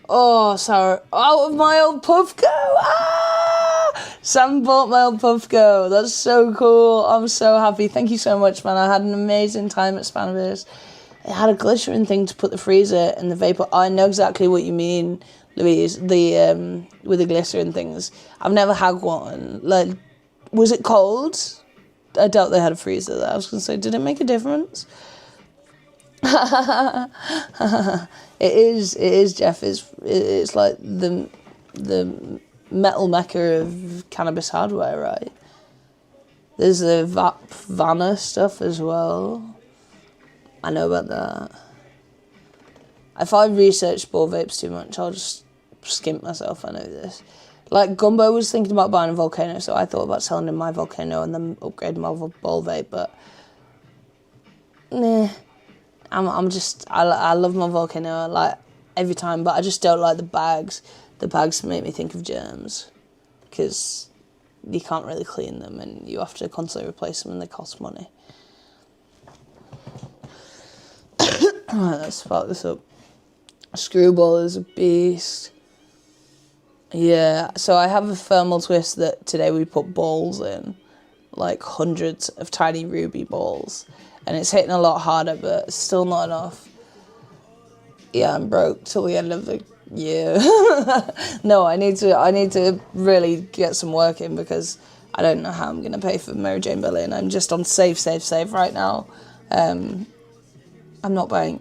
Oh, sorry. Out of my old Puffco. Ah! Sam bought my old Puffco. That's so cool. I'm so happy. Thank you so much, man. I had an amazing time at Spannabis. It had a glycerin thing to put the freezer and the vapor. I know exactly what you mean, Louise. The with the glycerin things. I've never had one. Like, was it cold? I doubt they had a freezer there. I was gonna say, did it make a difference? It is, Jeff. It's like the metal mecca of cannabis hardware, right? There's the Vanna stuff as well. I know about that. If I research ball vapes too much, I'll just skimp myself. I know this. Like, Gumbo was thinking about buying a Volcano, so I thought about selling him my Volcano and then upgrading my ball vape, but nah. I love my Volcano, like, every time, but I just don't like the bags. The bags make me think of germs, because you can't really clean them, and you have to constantly replace them, and they cost money. Alright, let's spark this up. Screwball is a beast. Yeah, so I have a thermal twist that today we put balls in, like hundreds of tiny ruby balls, and it's hitting a lot harder, but it's still not enough. Yeah, I'm broke till the end of the year. No, I need to really get some work in, because I don't know how I'm going to pay for Mary Jane Billy, and I'm just on save right now. I'm not buying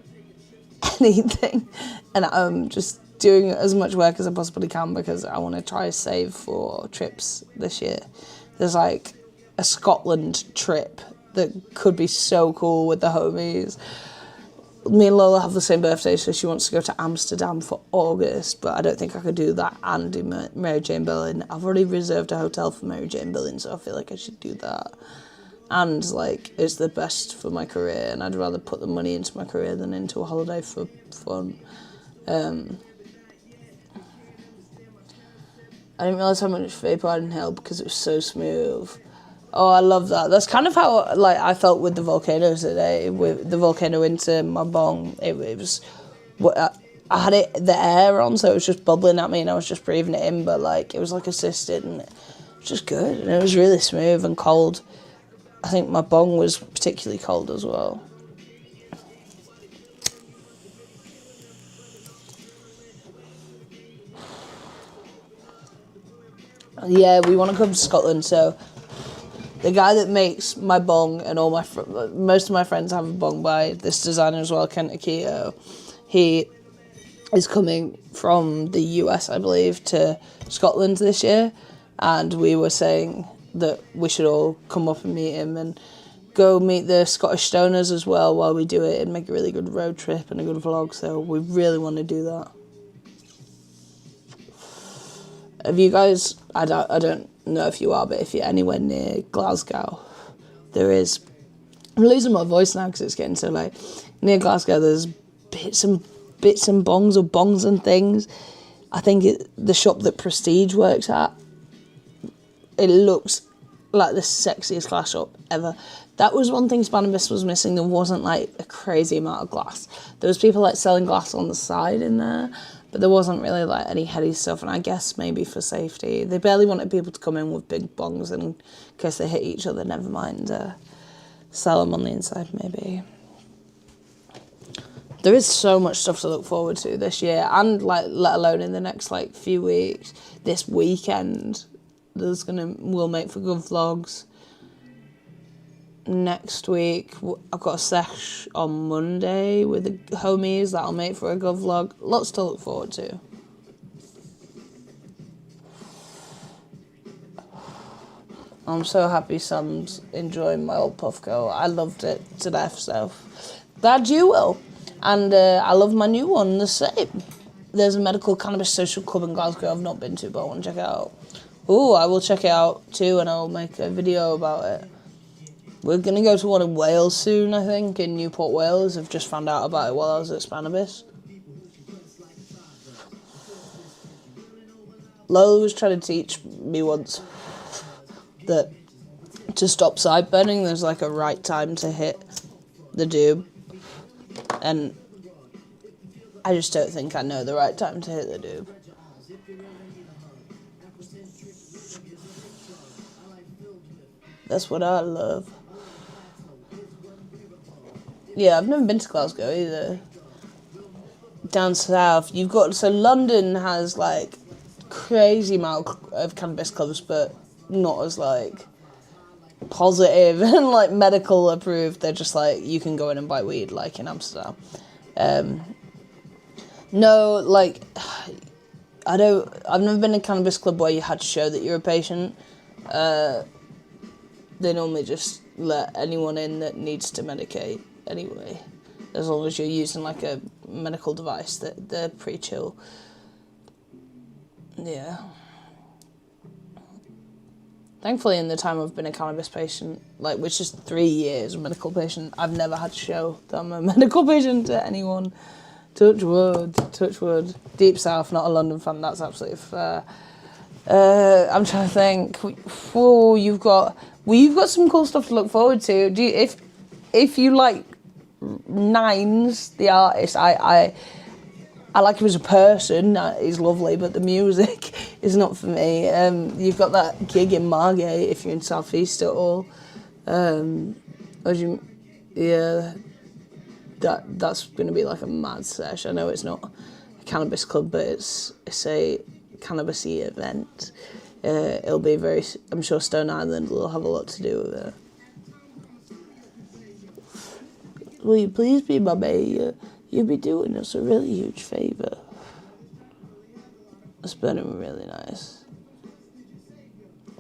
anything, and I'm just doing as much work as I possibly can, because I want to try to save for trips this year. There's like a Scotland trip that could be so cool with the homies. Me and Lola have the same birthday, so she wants to go to Amsterdam for August, but I don't think I could do that and do Mary Jane Billing. I've already reserved a hotel for Mary Jane Billing, so I feel like I should do that. And, like, it's the best for my career, and I'd rather put the money into my career than into a holiday for fun. I didn't realise how much vapor I'd inhaled because it was so smooth. Oh, I love that. That's kind of how, like, I felt with the Volcanoes today. With the Volcano into my bong, it was... I had the air on, so it was just bubbling at me, and I was just breathing it in, but, like, it was, like, assisted, and it was just good. And it was really smooth and cold. I think my bong was particularly cold as well. Yeah, we want to come to Scotland, so the guy that makes my bong and all most of my friends have a bong by this designer as well, Kent Akito. He is coming from the US, I believe, to Scotland this year, and we were saying that we should all come up and meet him and go meet the Scottish Stoners as well while we do it and make a really good road trip and a good vlog, so we really want to do that. Have you guys, I don't know if you are, but if you're anywhere near Glasgow, there is, I'm losing my voice now because it's getting so late. Near Glasgow, there's bits and bongs or bongs and things. I think the shop that Prestige works at, it looks like the sexiest glass shop ever. That was one thing Spannabis was missing. There wasn't like a crazy amount of glass. There was people like selling glass on the side in there, but there wasn't really like any heady stuff, and I guess maybe for safety. They barely wanted people to come in with big bongs and in case they hit each other, never mind sell them on the inside maybe. There is so much stuff to look forward to this year, and like let alone in the next like few weeks. This weekend, we'll make for good vlogs. next week. I've got a sesh on Monday with the homies that I'll make for a go vlog. Lots to look forward to. I'm so happy Sam's enjoying my old Puffco. I loved it to death, so glad you will. And I love my new one the same. There's a medical cannabis social club in Glasgow I've not been to, but I want to check it out. Ooh, I will check it out too, and I'll make a video about it. We're going to go to one in Wales soon, I think, in Newport, Wales. I've just found out about it while I was at Spannabis. Lola was trying to teach me once that to stop side burning, there's like a right time to hit the doob. And I just don't think I know the right time to hit the doob. That's what I love. Yeah, I've never been to Glasgow either. Down south, you've got, so London has like crazy amount of cannabis clubs, but not as like positive and like medical approved. They're just like, you can go in and buy weed like in Amsterdam. No, like, I've never been in a cannabis club where you had to show that you're a patient. They normally just let anyone in that needs to medicate anyway, as long as you're using like a medical device. That they're pretty chill. Yeah. Thankfully, in the time I've been a cannabis patient, like, which is 3 years, a medical patient, I've never had to show that I'm a medical patient to anyone. Touch wood, touch wood. Deep South, not a London fan, that's absolutely fair. I'm trying to think. Oh, you've got some cool stuff to look forward to. If you like Nines, the artist, I like him as a person. He's lovely, but the music is not for me. You've got that gig in Margate if you're in South East at all. Yeah, that's going to be like a mad sesh. I know it's not a cannabis club, but it's a cannabis-y event. It'll be very, I'm sure Stone Island will have a lot to do with it. Will you please be my mate? You'll be doing us a really huge favour. It's been really nice.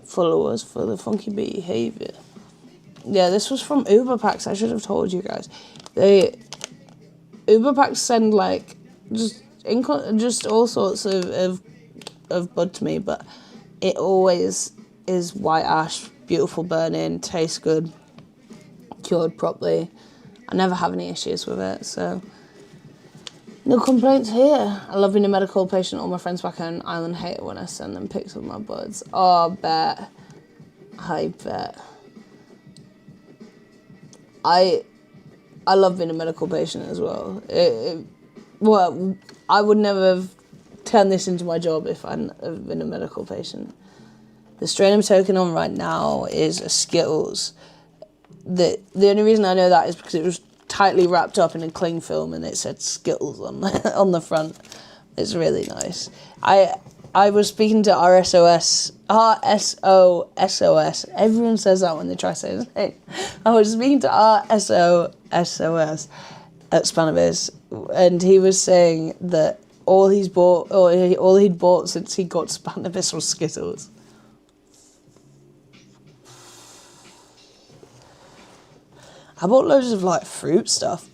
Follow us for the funky behaviour. Yeah, this was from Uber Packs. I should have told you guys. Uber Packs send like just all sorts of bud to me, but it always is white ash, beautiful burning, tastes good, cured properly. I never have any issues with it, so no complaints here. I love being a medical patient. All my friends back on Ireland hate it when I send them pics of my buds. Oh, I bet. I love being a medical patient as well. Well, I would never have turned this into my job if I'd have been a medical patient. The strain I'm taking on right now is a Skittles. The only reason I know that is because it was tightly wrapped up in a cling film and it said Skittles on the front. It's really nice. I was speaking to RSOS. Everyone says that when they try to say his name. I was speaking to RSOS at Spannabis, and he was saying that all he'd bought since he got Spannabis was Skittles. I bought loads of like fruit stuff,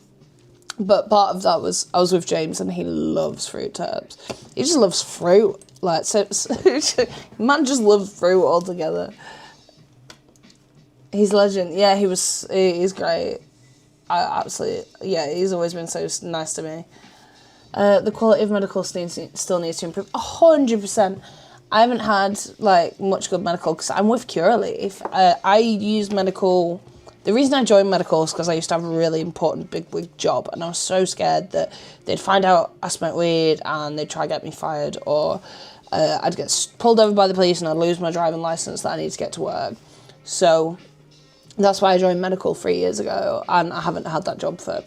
but part of that was I was with James and he loves fruit terps. He just loves fruit. Like, so man just loves fruit altogether. He's a legend. Yeah, he's great. He's always been so nice to me. The quality of medical still needs to improve 100%. I haven't had like much good medical because I'm with Curaleaf. I use medical. The reason I joined medical is because I used to have a really important big wig job, and I was so scared that they'd find out I smoked weed and they'd try to get me fired, or I'd get pulled over by the police and I'd lose my driving license that I need to get to work. So that's why I joined medical 3 years ago, and I haven't had that job for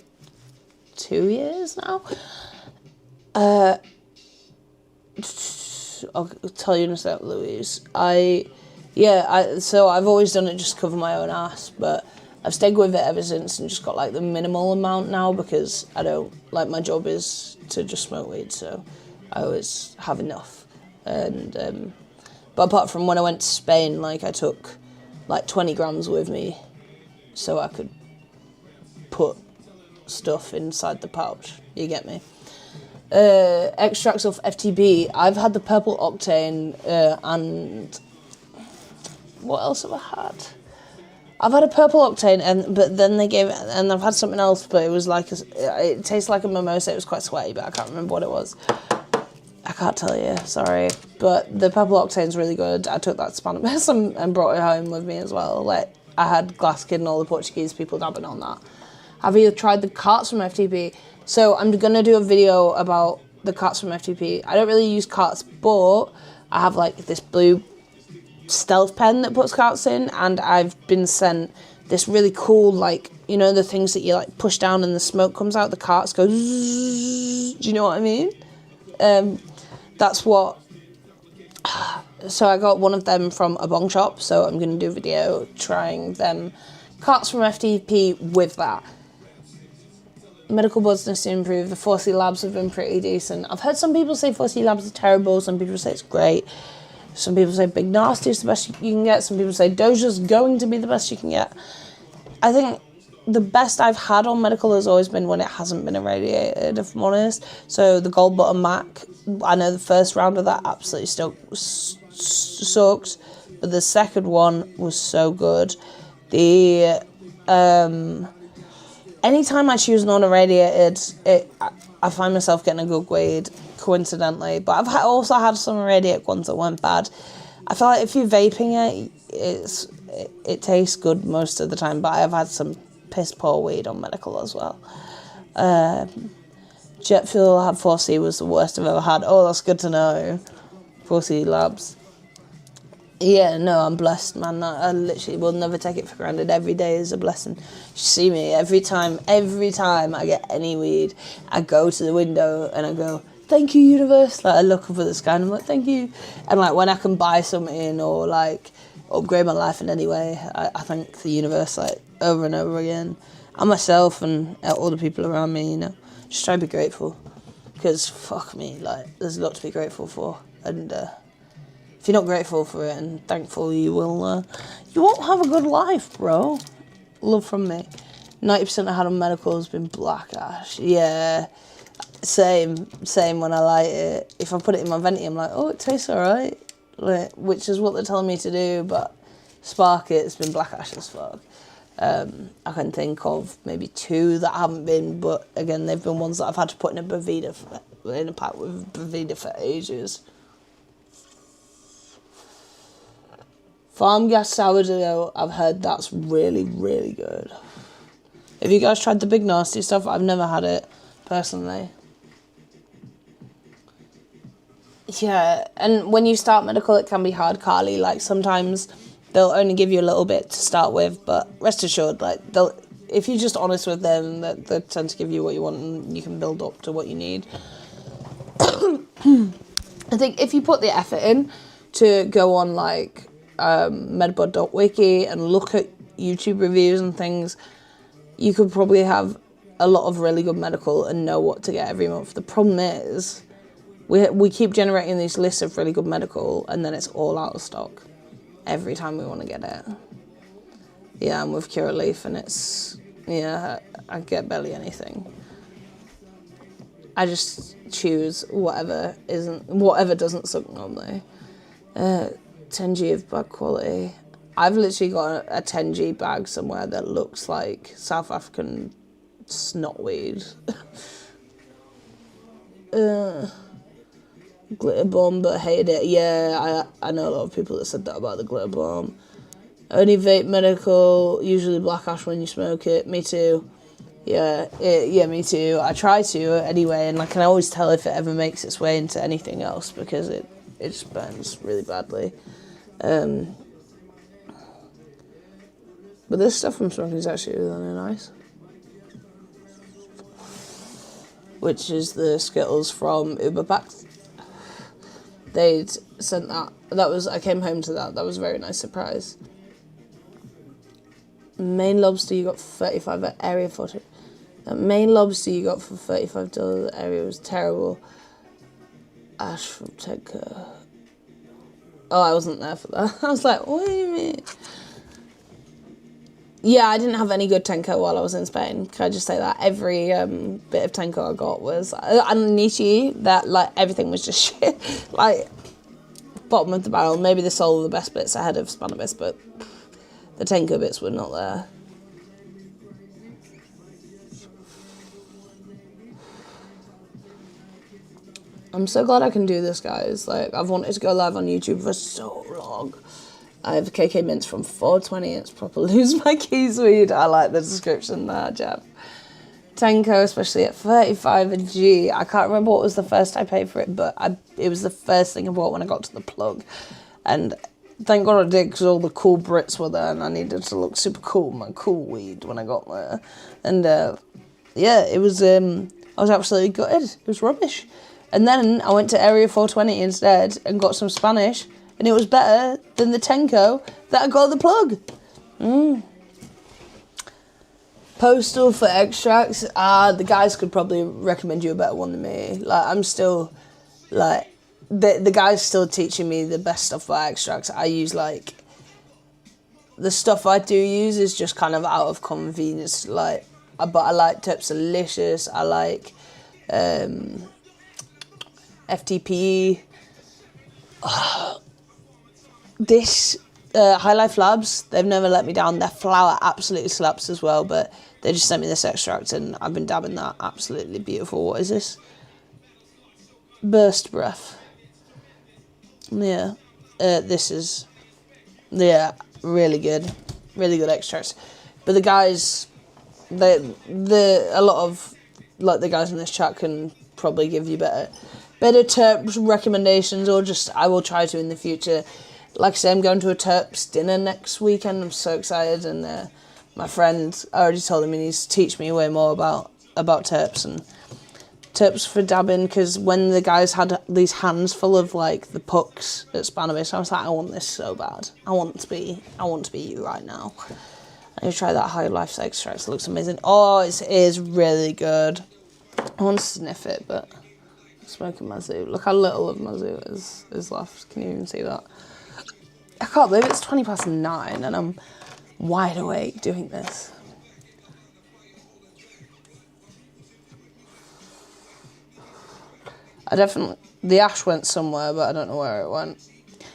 2 years now. I'll tell you in a sec, Louise. So I've always done it just to cover my own ass, but I've stayed with it ever since and just got like the minimal amount now because I don't, like my job is to just smoke weed, so I always have enough. And but apart from when I went to Spain, like I took like 20 grams with me so I could put stuff inside the pouch, you get me? Extracts of FTP, I've had the purple octane and what else have I had? I've had a purple octane, but then they gave it, and I've had something else, but it was like, it tastes like a mimosa. It was quite sweaty, but I can't remember what it was. I can't tell you, sorry. But the purple octane's really good. I took that to Spannabis and brought it home with me as well. Like, I had Glass Kid and all the Portuguese people dabbing on that. Have you tried the carts from FTP? So I'm going to do a video about the carts from FTP. I don't really use carts, but I have like this blue stealth pen that puts carts in, and I've been sent this really cool, like, you know, the things that you like push down and the smoke comes out, the carts go zzz, do you know what I mean? That's what, so I got one of them from a bong shop, so I'm going to do a video trying them carts from FTP with that. Medical buds needs to improve. The 4C labs have been pretty decent. I've heard some people say 4C labs are terrible, some people say it's great. Some people say Big Nasty is the best you can get. Some people say Doja's going to be the best you can get. I think the best I've had on medical has always been when it hasn't been irradiated, if I'm honest. So the Gold Bottom Mac, I know the first round of that absolutely still sucked, but the second one was so good. The anytime I choose non-irradiated, I find myself getting a good weed, coincidentally. But I've also had some irradiated ones that weren't bad. I feel like if you're vaping it, it tastes good most of the time, but I have had some piss poor weed on medical as well. Jet fuel had 4C was the worst I've ever had. Oh, that's good to know. 4C labs. Yeah, no, I'm blessed, man. I literally will never take it for granted. Every day is a blessing. You see me, every time I get any weed, I go to the window and I go, thank you, universe. Like, I look up at the sky and I'm like, thank you. And like, when I can buy something or like upgrade my life in any way, I thank the universe like over and over again. And myself and all the people around me, you know. Just try to be grateful. Because, fuck me, like, there's a lot to be grateful for. And, if you're not grateful for it and thankful, you won't have a good life, bro. Love from me. 90% I had on medical has been black ash. Yeah, same when I light it. If I put it in my venti, I'm like, oh, it tastes alright. Like, which is what they're telling me to do, but spark it, it's been black ash as fuck. I can think of maybe 2 that haven't been, but again, they've been ones that I've had to put in a pack with Boveda for ages. Farm gas sourdough, I've heard that's really, really good. Have you guys tried the Big Nasty stuff? I've never had it, personally. Yeah, and when you start medical, it can be hard, Carly. Like, sometimes they'll only give you a little bit to start with, but rest assured, like, if you're just honest with them, they tend to give you what you want and you can build up to what you need. I think if you put the effort in to go on, like, medbud.wiki and look at YouTube reviews and things, you could probably have a lot of really good medical and know what to get every month. The problem is we keep generating these lists of really good medical and then it's all out of stock every time we want to get it. Yeah, I'm with Curaleaf and it's, yeah, I get barely anything. I just choose whatever doesn't suck normally. 10G of bag quality. I've literally got a 10G bag somewhere that looks like South African snotweed. Glitter bomb, but hated it. Yeah, I know a lot of people that said that about the glitter bomb. Only vape medical, usually black ash when you smoke it. Me too. Yeah, me too. I try to anyway, and I can always tell if it ever makes its way into anything else because it just burns really badly. But this stuff from smoking is actually really nice. Which is the Skittles from Uber Packs. They'd sent that. I came home to that. That was a very nice surprise. Main lobster you got for 35 at Area 40. Main lobster you got for $35 at Area was terrible. Ash from Tenko. Oh, I wasn't there for that. I was like, what do you mean? Yeah, I didn't have any good Tenko while I was in Spain. Can I just say that? Every bit of Tenko I got was... And Nishi, that, like, everything was just shit. Like, bottom of the barrel. Maybe the sole of the best bits ahead of Spannabis, but the Tenko bits were not there. I'm so glad I can do this, guys. Like, I've wanted to go live on YouTube for so long. I have KK Mints from 420. It's proper lose my keys weed. I like the description there, Jeff. Tenko, especially at 35 a G. I can't remember what was the first I paid for it, but it was the first thing I bought when I got to the plug. And thank God I did, because all the cool Brits were there, and I needed to look super cool, my cool weed, when I got there. And, yeah, it was, I was absolutely gutted. It was rubbish. And then I went to Area 420 instead and got some Spanish, and it was better than the Tenko that I got at the plug. Postal for extracts. The guys could probably recommend you a better one than me. Like, I'm still, like, the guy's still teaching me the best stuff about extracts. I use, like, the stuff I do use is just kind of out of convenience. Like, but I like Terpsilicious. I like FTP. This High Life Labs, they've never let me down. Their flour absolutely slaps as well, but they just sent me this extract and I've been dabbing that. Absolutely beautiful. What is this? Burst Breath. Yeah. This is, yeah, really good. Really good extracts. But the guys, a lot of, like, the guys in this chat can probably give you better terps recommendations, or just, I will try to in the future. Like I say, I'm going to a Terps dinner next weekend. I'm so excited, and my friend, I already told him he needs to teach me way more about Terps and Terps for dabbing, because when the guys had these hands full of, like, the pucks at Spannabis, I was like, I want this so bad. I want to be you right now. I'm going to try that High Life extract. It looks amazing. Oh, it is really good. I want to sniff it, but I'm smoking Mazu. Look how little of Mazu is left. Can you even see that? I can't believe it's 9:20 and I'm wide awake doing this. The ash went somewhere, but I don't know where it went.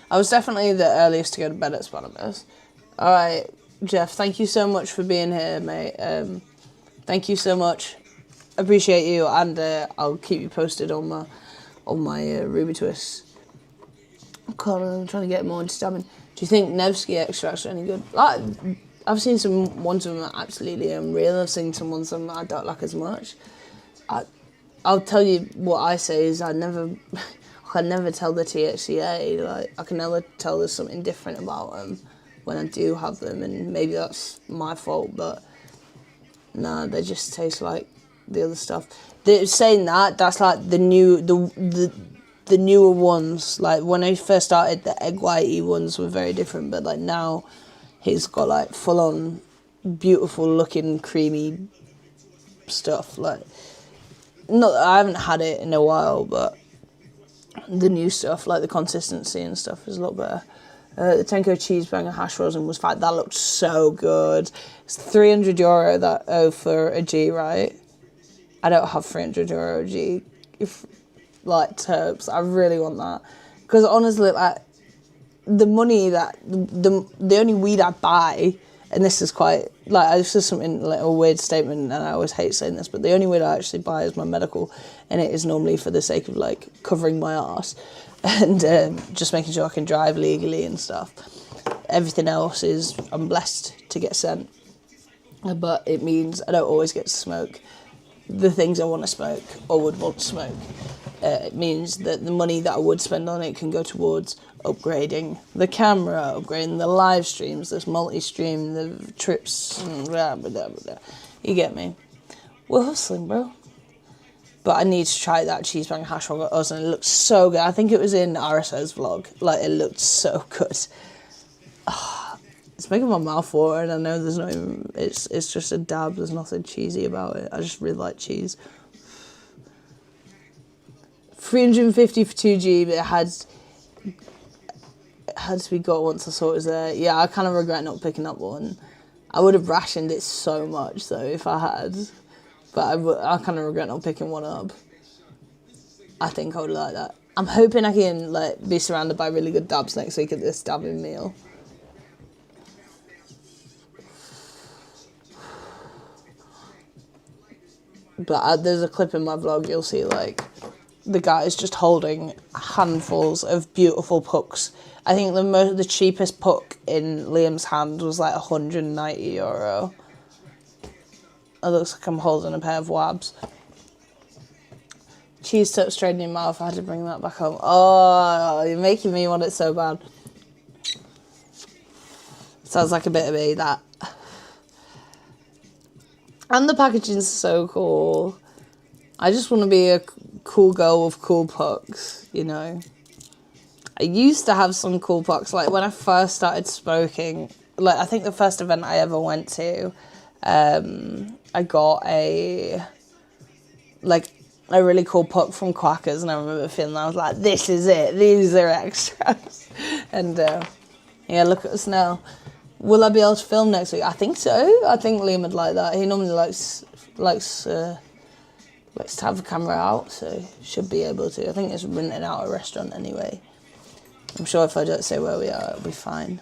I was definitely the earliest to go to bed at Spannabis. Alright, Jeff, thank you so much for being here, mate. Thank you so much. Appreciate you, and I'll keep you posted on my Ruby twists. God, I'm trying to get more into dabbing. Do you think Nevsky extracts are any good? Like, I've seen some ones of them are absolutely unreal. I've seen some ones of them I don't like as much. I'll tell you what I say is I can never tell the THCA. Like, I can never tell there's something different about them when I do have them, and maybe that's my fault, but no, they just taste like the other stuff. Saying that's like the newer ones. Like, when I first started, the egg whitey ones were very different, but like now he's got like full on beautiful looking creamy stuff. Like, not I haven't had it in a while, but the new stuff, like the consistency and stuff, is a lot better. The Tenko cheeseburger hash rosin was fat. That looked so good. It's €300 that for a G, right? I don't have €300 a G. Like Terps, I really want that, because honestly, like, the money that the only weed I buy, and this is quite, like, this is something like a weird statement, and I always hate saying this, but the only weed I actually buy is my medical, and it is normally for the sake of, like, covering my arse and just making sure I can drive legally and stuff. Everything else is, I'm blessed to get sent, but it means I don't always get to smoke the things I want to smoke or would want to smoke. It means that the money that I would spend on it can go towards upgrading the camera, upgrading the live streams, this multi-stream, the trips, blah, blah, blah, blah. You get me? We're hustling, bro. But I need to try that cheeseburger hash rosin. It looks so good. I think it was in RSO's vlog. Like, it looked so good. Oh, It's making my mouth water, and I know there's no even, it's just a dab, there's nothing cheesy about it. I just really like cheese. 350 for 2G, but it had to be got once I saw it was there. Yeah, I kind of regret not picking up one. I would have rationed it so much, though, if I had. But I kind of regret not picking one up. I think I would like that. I'm hoping I can like be surrounded by really good dabs next week at this dabbing meal. But there's a clip in my vlog, you'll see like the guy's just holding handfuls of beautiful pucks. I think the cheapest puck in Liam's hand was like €190. It looks like I'm holding a pair of Wabs. Cheese tucked straight in your mouth. I had to bring that back home. Oh, you're making me want it so bad. Sounds like a bit of me, that. And the packaging's so cool. I just want to be a cool girl with cool pucks, you know. I used to have some cool pucks. Like when I first started smoking, like I think the first event I ever went to, I got a really cool puck from Quackers, and I remember feeling, I was like, this is it, these are extras. And yeah, look at us now. Will I be able to film next week? I think so. I think Liam would like that. He normally likes to have the camera out, so should be able to. I think it's renting out a restaurant anyway. I'm sure if I don't say where we are, it'll be fine.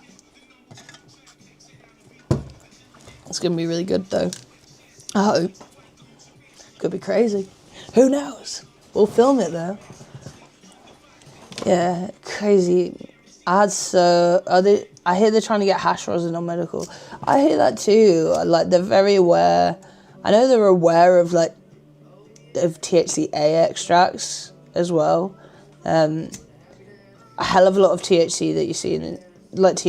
It's going to be really good, though. I hope. Could be crazy. Who knows? We'll film it, though. Yeah, crazy. I hear they're trying to get hash rosin on medical. I hear that, too. Like, they're very aware. I know they're aware of, like, of THCA extracts as well. A hell of a lot of THC that you see in, like,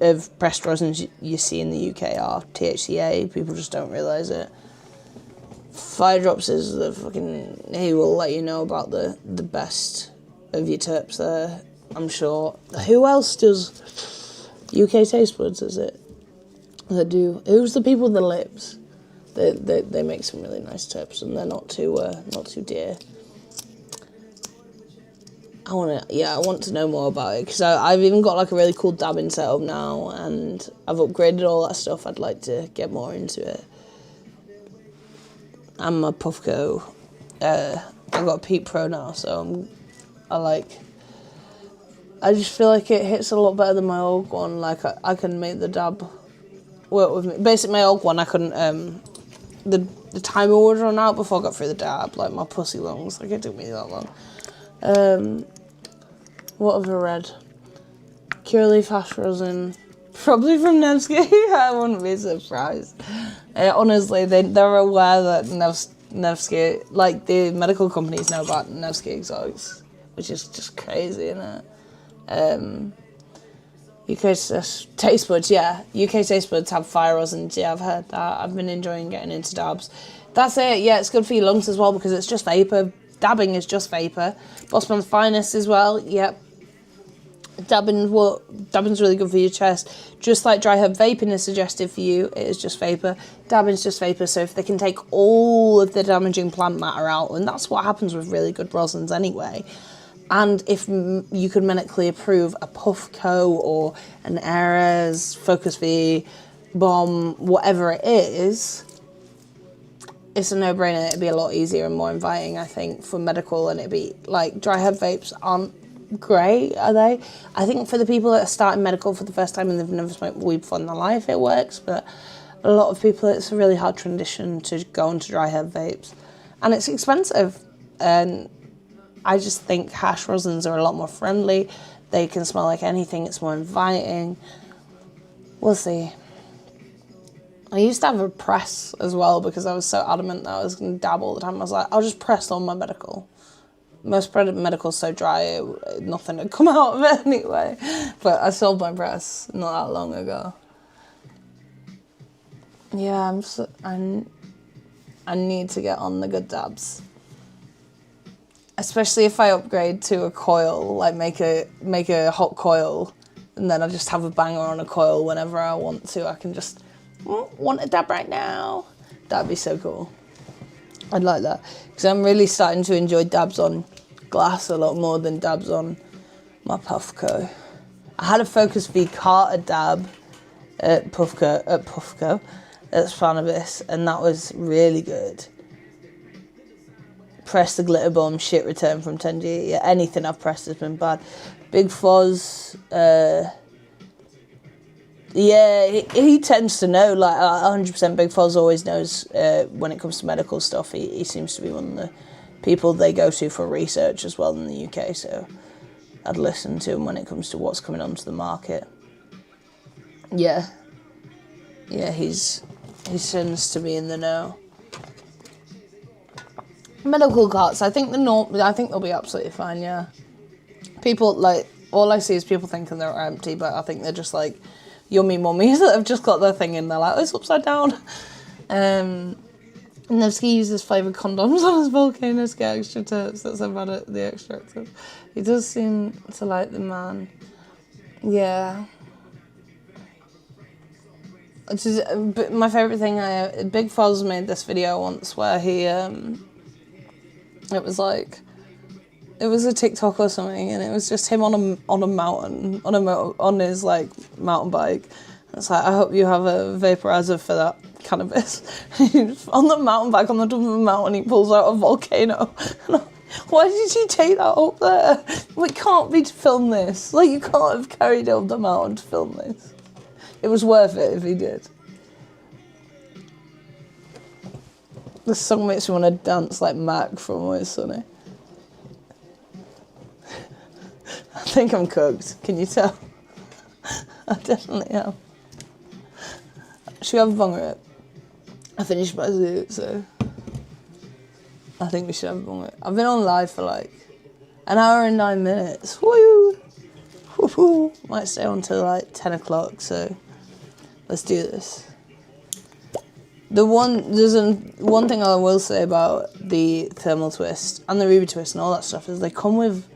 of pressed rosins you see in the UK are THCA. People just don't realise it. Fire Drops is the fucking... He will let you know about the best of your terps there, I'm sure. Who else does UK Taste Buds, is it? That do... Who's the people with the lips? They make some really nice terps, and they're not too dear. I want to know more about it, because I've even got like a really cool dabbing setup now, and I've upgraded all that stuff. I'd like to get more into it. And my Puffco, I've got a Peep Pro now, so I just feel like it hits a lot better than my old one. Like I can make the dab work with me. Basically, my old one I couldn't. The timer would run out before I got through the dab. Like my pussy lungs, like it took me that long. What have I read? Cureleaf hash rosin, probably from Nevsky. I wouldn't be surprised. Honestly, they're aware that Nevsky, like the medical companies know about Nevsky exotics, which is just crazy, isn't it? UK Taste Buds, yeah. UK Taste Buds have fire rosins. Yeah, I've heard that. I've been enjoying getting into dabs. That's it. Yeah, it's good for your lungs as well because it's just vapor. Dabbing is just vapor. Bossman's Finest as well. Yep. Dabbing's really good for your chest. Just like dry herb vaping is suggested for you, it is just vapor. Dabbing's just vapor, so if they can take all of the damaging plant matter out, and that's what happens with really good rosins anyway, and if you could medically approve a Puffco or an Ares, Focus V, Bomb, whatever it is, it's a no-brainer. It'd be a lot easier and more inviting, I think, for medical, and it'd be, like, dry herb vapes aren't great, are they? I think for the people that are starting medical for the first time and they've never smoked weed before in their life, it works, but a lot of people, it's a really hard transition to go into dry herb vapes. And it's expensive, and I just think hash rosins are a lot more friendly. They can smell like anything. It's more inviting. We'll see. I used to have a press as well because I was so adamant that I was going to dab all the time. I was like, I'll just press on my medical. Most medical's so dry, nothing would come out of it anyway. But I sold my press not that long ago. Yeah, I need to get on the good dabs. Especially if I upgrade to a coil, like make a hot coil and then I just have a banger on a coil whenever I want to. I can just, want a dab right now. That'd be so cool. I'd like that. Because I'm really starting to enjoy dabs on glass a lot more than dabs on my Puffco. I had a Focus V Carter dab at Puffco, at Spannabis, and that was really good. Press the glitter bomb, shit return from 10G. Yeah, anything I've pressed has been bad. Big Foz, yeah, he tends to know, like 100% Big Foz always knows when it comes to medical stuff. He seems to be one of the people they go to for research as well in the UK, so I'd listen to him when it comes to what's coming onto the market. Yeah, he tends to be in the know. Medical carts, I think they'll be absolutely fine. Yeah, people like all I see is people thinking they're empty, but I think they're just like yummy mummies that have just got their thing in. They're like, oh, it's upside down. And Nevsky uses flavoured condoms on his volcanoes to get extra tips. That's about it. The extractive. He does seem to like the man. Yeah. Which is my favourite thing. Big Foz made this video once where he it was a TikTok or something, and it was just him on a mountain on his like mountain bike. It's like, I hope you have a vaporizer for that cannabis. On the mountain bike on the top of a mountain, he pulls out a volcano. Why did you take that up there? We can't be to film this. Like, you can't have carried up the mountain to film this. It was worth it if he did. This song makes me want to dance like Mac from Always Sunny. I think I'm cooked. Can you tell? I definitely am. Should we have a bong rip? I finished my zoot, so I think we should have a bong rip. I've been on live for like an hour and 9 minutes. Woo! Woo-hoo. Might stay on till like 10 o'clock, so let's do this. There's one thing I will say about the thermal twist and the ruby twist and all that stuff is they come with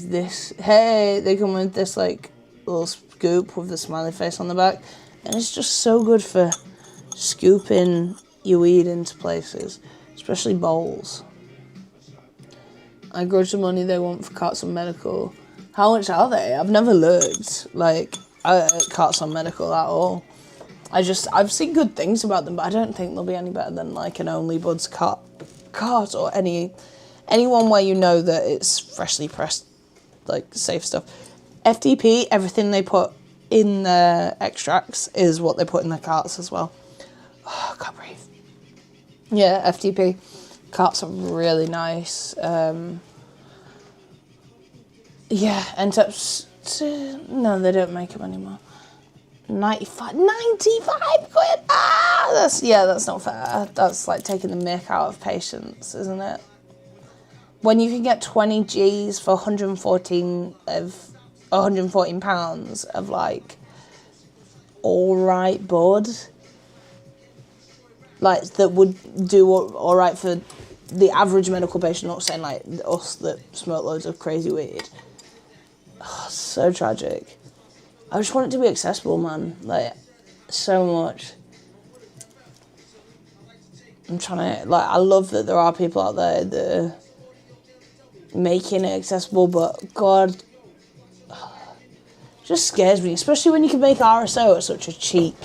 this. Hey, they come with this like little scoop with the smiley face on the back, and it's just so good for scooping your weed into places, especially bowls. I grudge the money they want for Carts on Medical. How much are they? I've never looked like Carts on Medical at all. I've seen good things about them, but I don't think they'll be any better than like an Only Buds cart or anyone where you know that it's freshly pressed, like safe stuff. FDP, everything they put in their extracts is what they put in their carts as well. Oh, I can't breathe. Yeah, FDP carts are really nice. Yeah, N-Tips, no, they don't make them anymore. 95 quid. That's not fair. That's like taking the mick out of patients, isn't it? When you can get 20 G's for 114 pounds of like all right bud, like that would do all right for the average medical patient. Not saying like us that smoke loads of crazy weed. Oh, so tragic. I just want it to be accessible, man. Like, so much. I'm trying to, like, I love that there are people out there that are making it accessible, but God, just scares me, especially when you can make RSO at such a cheap,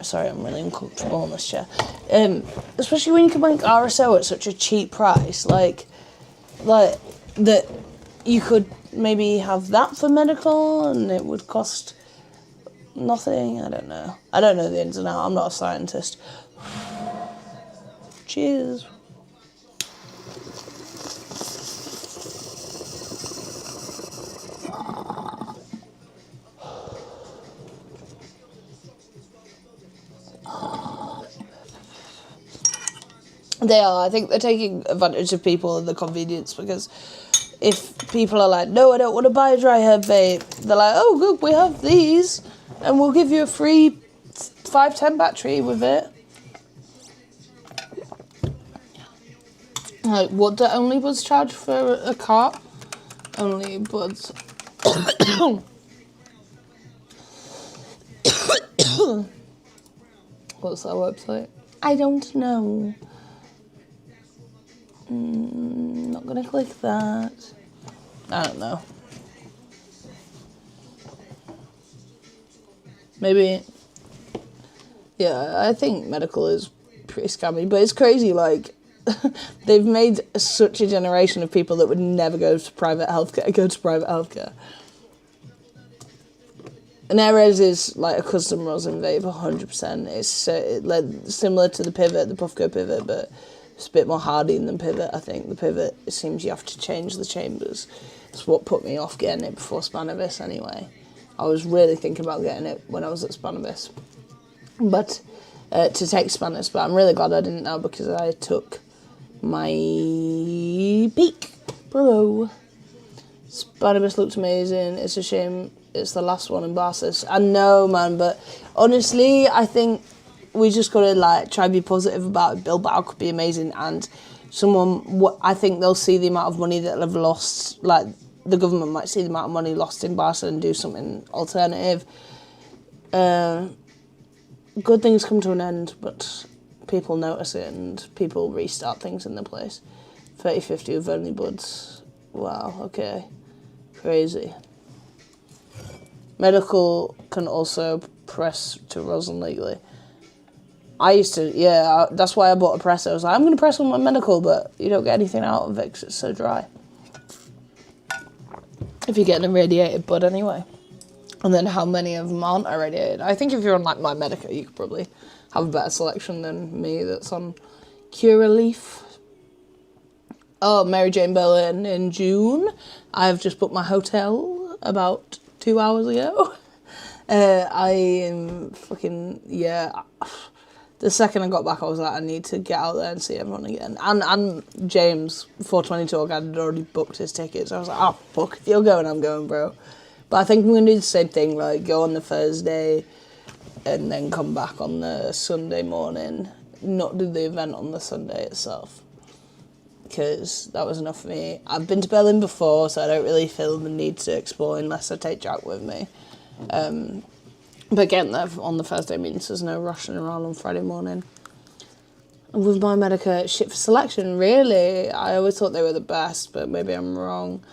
sorry, I'm really uncomfortable on this chair, especially when you can make RSO at such a cheap price, like that you could maybe have that for medical and it would cost nothing. I don't know the ins and outs. I'm not a scientist. Cheers. They are. I think they're taking advantage of people and the convenience, because if people are like, no, I don't want to buy a dry herb vape, they're like, oh, good, we have these, and we'll give you a free 510 battery with it. Like, what do Only Buds charge for a cart? Only buds. What's that website? I don't know. Not gonna click that. I don't know. Maybe. Yeah, I think medical is pretty scammy, but it's crazy, like, they've made such a generation of people that would never go to private healthcare. And Erez is like a custom rosin vape, 100%. It's similar to the Pivot, the Puffco Pivot, but it's a bit more hardy than Pivot, I think. The Pivot, it seems you have to change the chambers. That's what put me off getting it before Spannabis anyway. I was really thinking about getting it when I was at Spannabis. But, to take Spanish, but I'm really glad I didn't now because I took my Peak Pro. Spannabis looked amazing. It's a shame it's the last one in Barcis. I know, man, but honestly, I think we just gotta like try to be positive about it. Bilbao could be amazing, and I think they'll see the amount of money that they've lost. Like the government might see the amount of money lost in Barca and do something alternative. Good things come to an end, but people notice it and people restart things in their place. 30-50 with only buds. Wow, okay. Crazy. Medical can also press to rosin legally. I used to, yeah, that's why I bought a press. I was like, I'm going to press on my medical, but you don't get anything out of it because it's so dry. If you're getting irradiated bud anyway. And then how many of them aren't irradiated? I think if you're on like my Medica, you could probably have a better selection than me that's on Curaleaf. Oh, Mary Jane Berlin in June. I've just booked my hotel about 2 hours ago. I am fucking, yeah. The second I got back, I was like, I need to get out there and see everyone again. And James, 420 Talk, had already booked his tickets. I was like, oh, fuck, if you're going, I'm going, bro. But I think I'm going to do the same thing, like go on the Thursday and then come back on the Sunday morning. Not do the event on the Sunday itself. Because that was enough for me. I've been to Berlin before, so I don't really feel the need to explore unless I take Jack with me. But getting there on the Thursday means there's no rushing around on Friday morning. And with my Medica, shit for selection, really. I always thought they were the best, but maybe I'm wrong.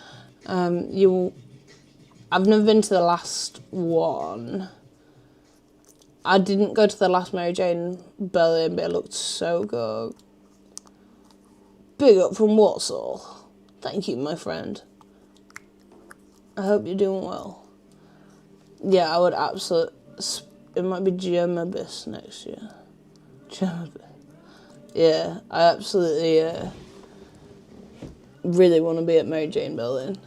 I've never been to the last one. I didn't go to the last Mary Jane Berlin, but it looked so good. Big up from Warsaw. Thank you, my friend. I hope you're doing well. Yeah, I would absolutely... It might be Spannabis next year. Spannabis. Yeah, I absolutely really want to be at Mary Jane Berlin.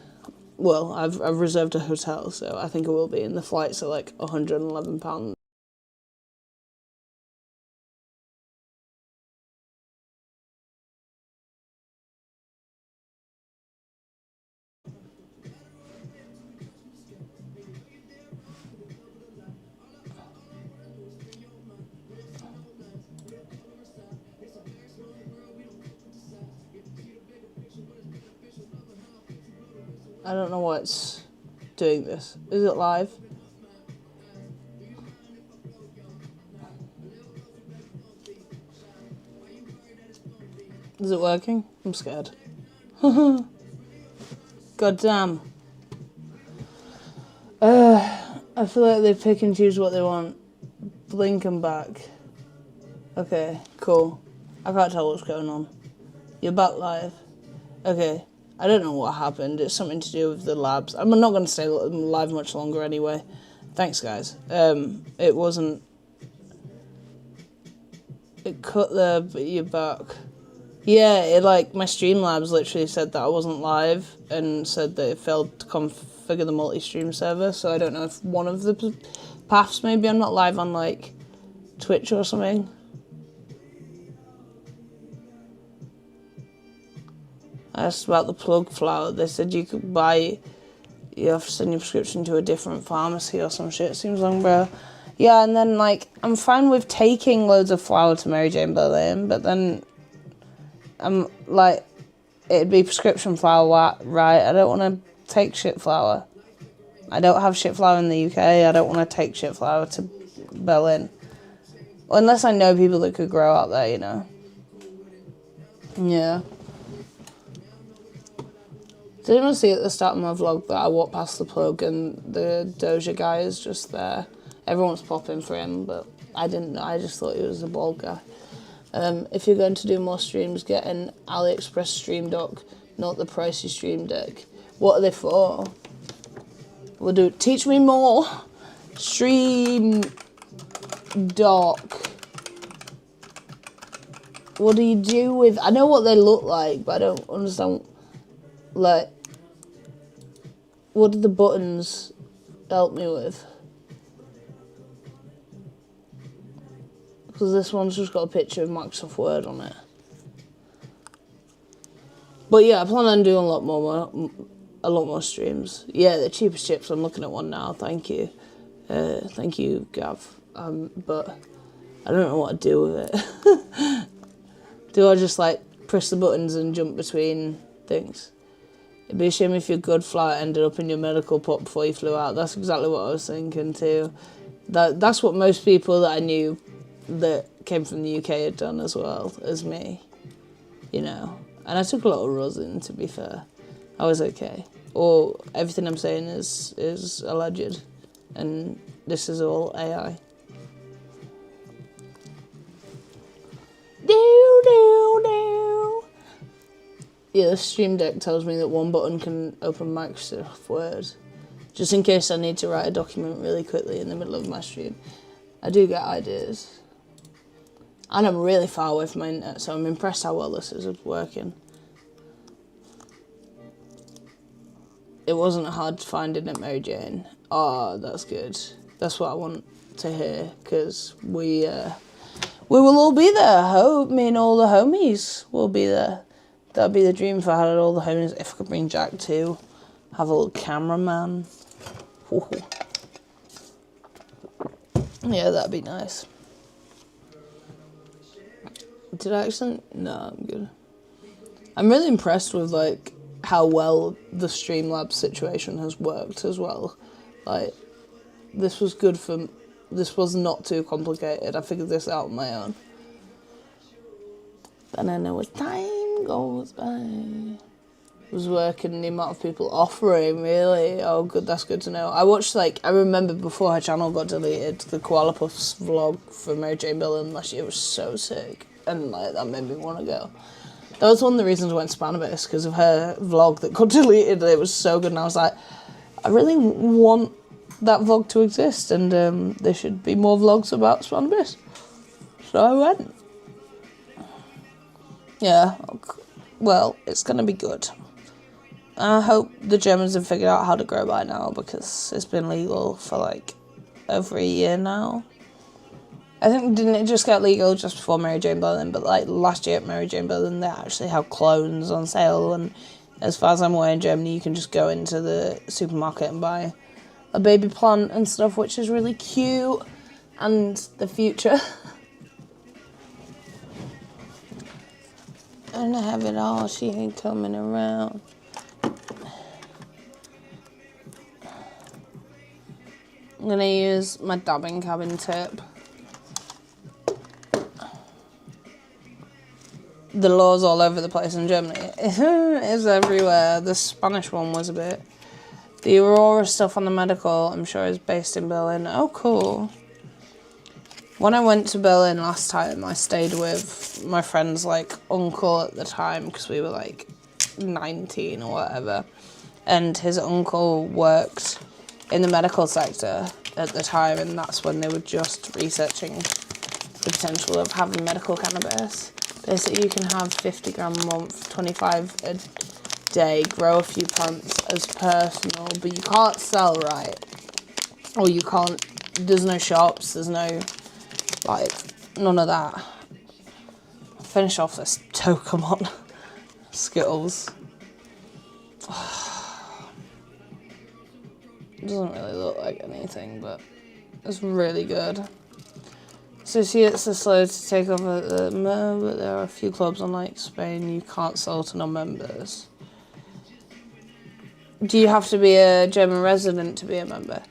Well, I've reserved a hotel, so I think I will be. And the flights are like £111. I don't know what's doing this. Is it live? Is it working? I'm scared. God damn. I feel like they pick and choose what they want. Blink and back. Okay, cool. I can't tell what's going on. You're back live. Okay. I don't know what happened. It's something to do with the labs. I'm not going to stay live much longer anyway. Thanks, guys. It wasn't... It cut there, but you're back. Yeah, my Streamlabs literally said that I wasn't live and said that it failed to configure the multi-stream server, so I don't know if one of the paths, maybe I'm not live on, like, Twitch or something. I asked about the plug flower. They said you have to send your prescription to a different pharmacy or some shit. Seems long, bro. Yeah, and then, like, I'm fine with taking loads of flour to Mary Jane Berlin, but then I'm, like, it'd be prescription flour, right? I don't want to take shit flour. I don't have shit flour in the UK. I don't want to take shit flour to Berlin. Unless I know people that could grow out there, you know. Yeah. Did anyone see at the start of my vlog that I walked past the plug and the Doja guy is just there? Everyone's popping for him, but I didn't know. I just thought he was a bald guy. If you're going to do more streams, get an AliExpress stream dock, not the pricey stream deck. What are they for? We'll do teach me more. Stream dock. What do you do with? I know what they look like, but I don't understand. Like, what do the buttons help me with? Because this one's just got a picture of Microsoft Word on it. But yeah, I plan on doing a lot more streams. Yeah, the cheapest chips. I'm looking at one now. Thank you, Gav. But I don't know what to do with it. Do I just like press the buttons and jump between things? It'd be a shame if your good flight ended up in your medical pot before you flew out. That's exactly what I was thinking too. That's what most people that I knew that came from the UK had done as well as me, you know. And I took a lot of rosin, to be fair. I was okay. Or everything I'm saying is alleged, and this is all AI. Yeah, the Stream Deck tells me that one button can open Microsoft Word, just in case I need to write a document really quickly in the middle of my stream. I do get ideas. And I'm really far away from my internet, so I'm impressed how well this is working. It wasn't hard finding at Mary Jane. Oh, that's good. That's what I want to hear, because we will all be there. I hope me and all the homies will be there. That'd be the dream if I had all the homies. If I could bring Jack too. Have a little cameraman. Ooh. Yeah, that'd be nice. Did I actually? No, I'm good. I'm really impressed with like how well the Streamlabs situation has worked as well. Like, this was good for. This was not too complicated. I figured this out on my own. And I know as time goes by. It was working, the amount of people offering, really. Oh, good, that's good to know. I watched, like, I remember before her channel got deleted, the Koala Puffs vlog for Mary Jane Billen last year was so sick. And, like, that made me want to go. That was one of the reasons I went to Spannabis, because of her vlog that got deleted. It was so good, and I was like, I really want that vlog to exist, and there should be more vlogs about Spannabis. So I went. Yeah, well, it's going to be good. I hope the Germans have figured out how to grow by now, because it's been legal for, like, over a year now. I think, didn't it just get legal just before Mary Jane Berlin? But, like, last year at Mary Jane Berlin, they actually have clones on sale, and as far as I'm aware in Germany, you can just go into the supermarket and buy a baby plant and stuff, which is really cute, and the future. And I have it all, she ain't coming around. I'm going to use my dabbing cabin tip. The law's all over the place in Germany. It's everywhere. The Spanish one was a bit. The Aurora stuff on the medical, I'm sure, is based in Berlin. Oh, cool. When I went to Berlin last time, I stayed with my friend's, like, uncle at the time, because we were, like, 19 or whatever. And his uncle worked in the medical sector at the time, and that's when they were just researching the potential of having medical cannabis. Basically, you can have 50 gram a month, 25 a day, grow a few plants as personal, but you can't sell, right? Or you can't, there's no shops, there's no, like, none of that. I'll finish off this Tokamon Skittles. It doesn't really look like anything, but it's really good. Associates are slow to take over at the moment, but there are a few clubs, unlike Spain, you can't sell to non-members. Do you have to be a German resident to be a member?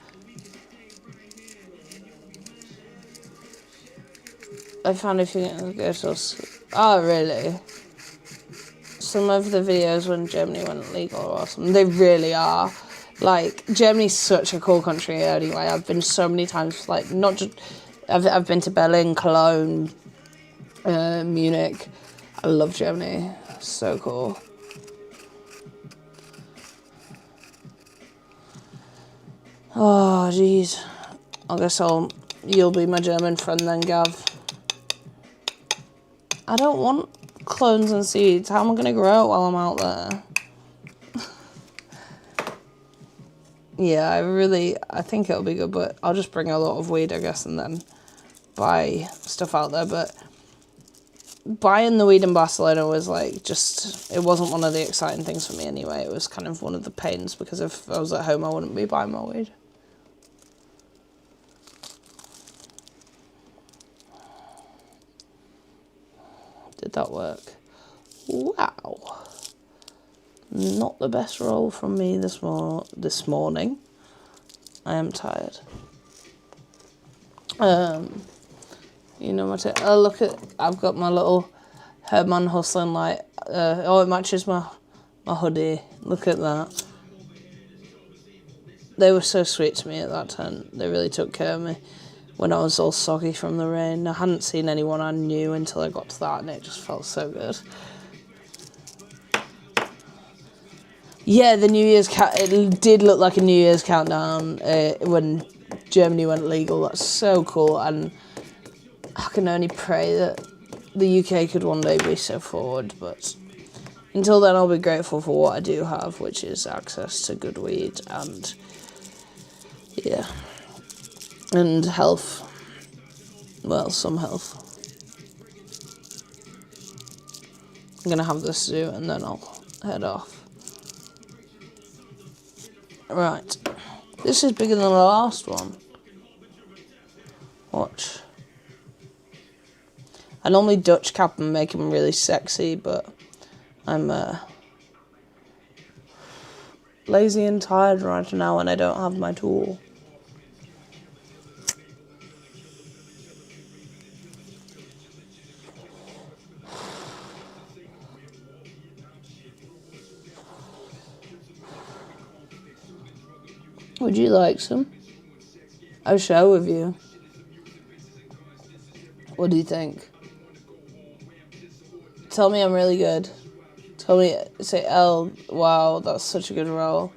I found if you go to... Oh, really? Some of the videos when Germany went legal are awesome. They really are. Like, Germany's such a cool country anyway. I've been so many times, like, not just... I've been to Berlin, Cologne, Munich. I love Germany. So cool. Oh, jeez. I guess you'll be my German friend then, Gav. I don't want clones and seeds. How am I going to grow it while I'm out there? Yeah, I think it'll be good, but I'll just bring a lot of weed, I guess, and then buy stuff out there. But buying the weed in Barcelona was like it wasn't one of the exciting things for me anyway. It was kind of one of the pains because if I was at home, I wouldn't be buying my weed. Did that work? Wow. Not the best roll from me this morning. I am tired. You know what? Look at, I've got my little Herman hustling light. It matches my hoodie. Look at that. They were so sweet to me at that tent. They really took care of me when I was all soggy from the rain. I hadn't seen anyone I knew until I got to that, and it just felt so good. Yeah, the New Year's it did look like a New Year's countdown when Germany went legal. That's so cool, and I can only pray that the UK could one day be so forward, but until then I'll be grateful for what I do have, which is access to good weed and, yeah, and health. Well, some health. I'm going to have this zoo and then I'll head off. Right. This is bigger than the last one. Watch. I normally Dutch cap and make them really sexy, but I'm lazy and tired right now and I don't have my tool. Would you like some? I'll share with you. What do you think? Tell me I'm really good. Tell me, say Elle, wow, that's such a good roll.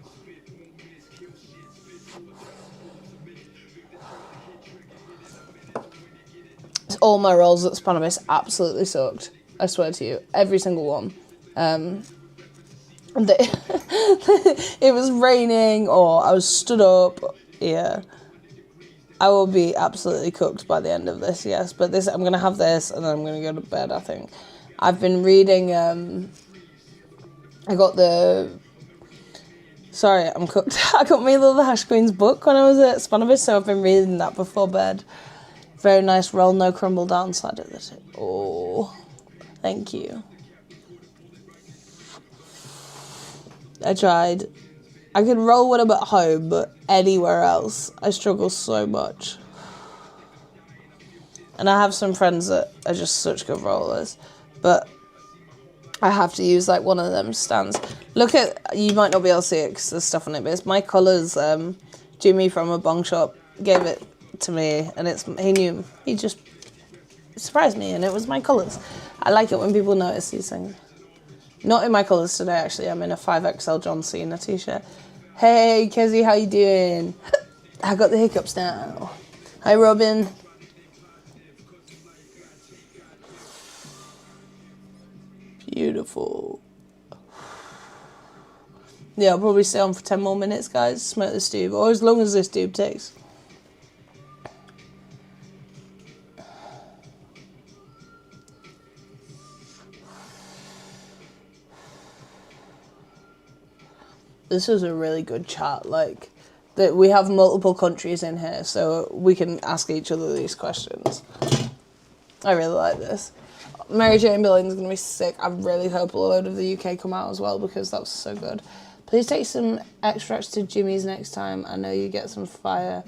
All my rolls at Spannabis absolutely sucked. I swear to you, every single one. It was raining or I was stood up. Yeah. I will be absolutely cooked by the end of this, yes. But I'm going to have this and then I'm going to go to bed, I think. I've been reading, I got I'm cooked. I got my little Hash Queen's book when I was at Spannabis, so I've been reading that before bed. Very nice roll, no crumble downside of it. Oh, thank you. I tried. I could roll when I'm at home, but anywhere else, I struggle so much. And I have some friends that are just such good rollers, but I have to use like one of them stands. Look at, you might not be able to see it because there's stuff on it, but it's my colours. Jimmy from a bong shop gave it to me, and he just surprised me, and it was my colours. I like it when people notice these things. Not in my colours today, actually. I'm in a 5XL John Cena t-shirt. Hey, Kezzy, how you doing? I got the hiccups now. Hi, Robin. Beautiful. Yeah, I'll probably stay on for 10 more minutes, guys. Smoke this tube, or as long as this tube takes. This is a really good chat, like, that we have multiple countries in here, so we can ask each other these questions. I really like this. Mary Jane Billings is going to be sick. I really hope a load of the UK come out as well, because that was so good. Please take some extracts to Jimmy's next time. I know you get some fire.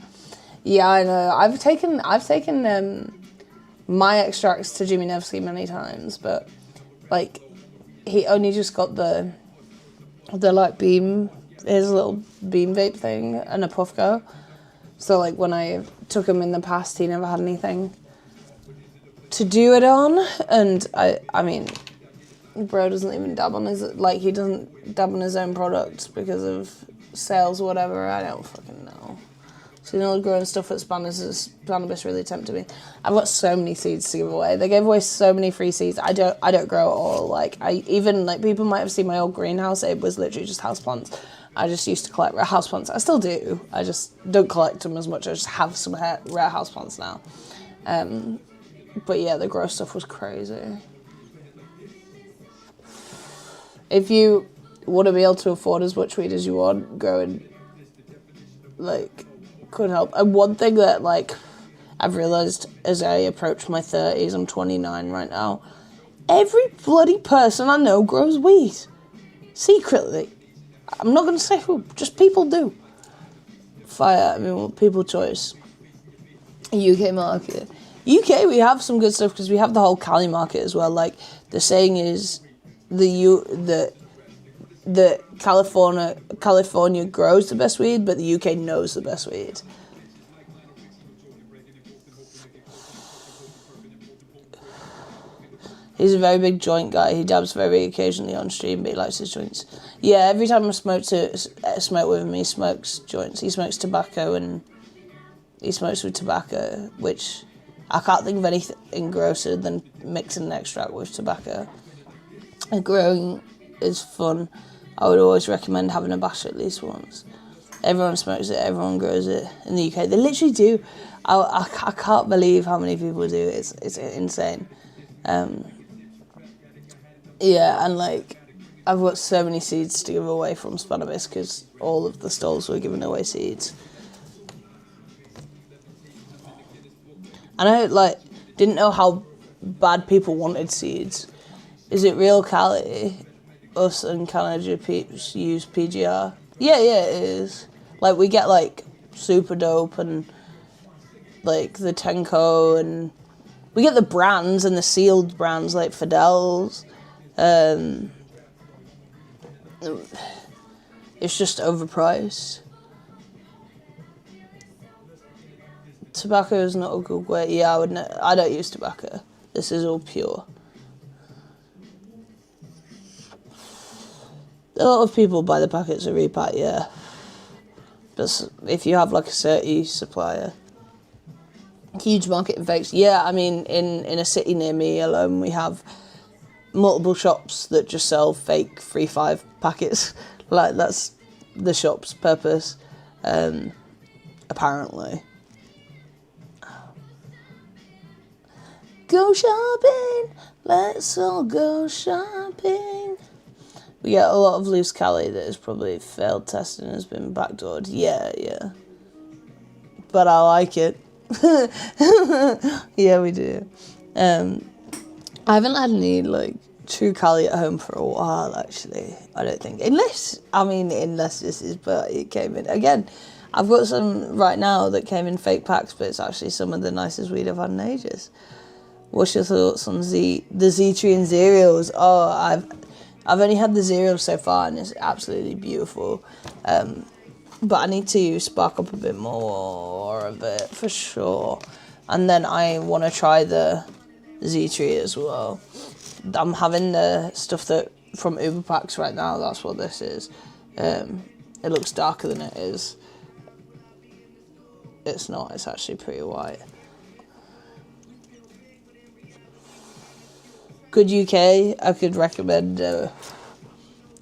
Yeah, I know. I've taken my extracts to Jimmy Nevsky many times, but like he only just got the like beam, his little beam vape thing and a puff go. So like when I took him in the past, he never had anything to do it on, and I mean, bro doesn't even dab on his, like, he doesn't dab on his own products because of sales or whatever. I don't fucking know. So, you know, growing stuff at Spannabis really tempted me. I've got so many seeds to give away. They gave away so many free seeds. I don't grow at all. Like, people might have seen my old greenhouse. It was literally just houseplants. I just used to collect rare houseplants. I still do. I just don't collect them as much. I just have some rare houseplants now. But yeah, the grow stuff was crazy. If you want to be able to afford as much weed as you want, growing, like, could help. And one thing that, like, I've realised as I approach my 30s, I'm 29 right now, every bloody person I know grows weed. Secretly. I'm not going to say who, just people do. Fire, I mean, well, people choice. UK market. UK, we have some good stuff because we have the whole Cali market as well. Like, the saying is, the California grows the best weed, but the UK knows the best weed. He's a very big joint guy. He dabs very occasionally on stream, but he likes his joints. Yeah, every time I smoke with him, he smokes joints. He smokes tobacco, and he smokes with tobacco, which I can't think of anything grosser than mixing an extract with tobacco. And growing is fun. I would always recommend having a bash at least once. Everyone smokes it, everyone grows it in the UK. They literally do. I can't believe how many people do it. It's insane. Yeah, and like, I've got so many seeds to give away from Spannabis because all of the stalls were giving away seeds. And I, like, didn't know how bad people wanted seeds. Is it real Cali? Us and Canada peeps use PGR? Yeah, it is. Like, we get, like, Super Dope and, like, the Tenko, and we get the brands and the sealed brands, like Fidel's. It's just overpriced. Tobacco is not a good way. Yeah, I don't use tobacco. This is all pure. A lot of people buy the packets of repack, yeah. But if you have like a 30 supplier, huge market in fakes. Yeah, I mean, in a city near me alone, we have multiple shops that just sell fake 3-5 packets. Like, that's the shop's purpose, apparently. Go shopping, let's all go shopping. We get a lot of loose Cali that has probably failed testing and has been backdoored. Yeah. But I like it. Yeah, we do. I haven't had any, like, true Cali at home for a while, actually. I don't think. Unless this is, but it came in. Again, I've got some right now that came in fake packs, but it's actually some of the nicest weed I've had in ages. What's your thoughts on the Z Tree and Zeros? Oh, I've only had the Zeros so far, and it's absolutely beautiful. But I need to spark up a bit more of it, for sure. And then I want to try the Z Tree as well. I'm having the stuff that from Uber Packs right now. That's what this is. It looks darker than it is. It's not. It's actually pretty white. Good UK. I could recommend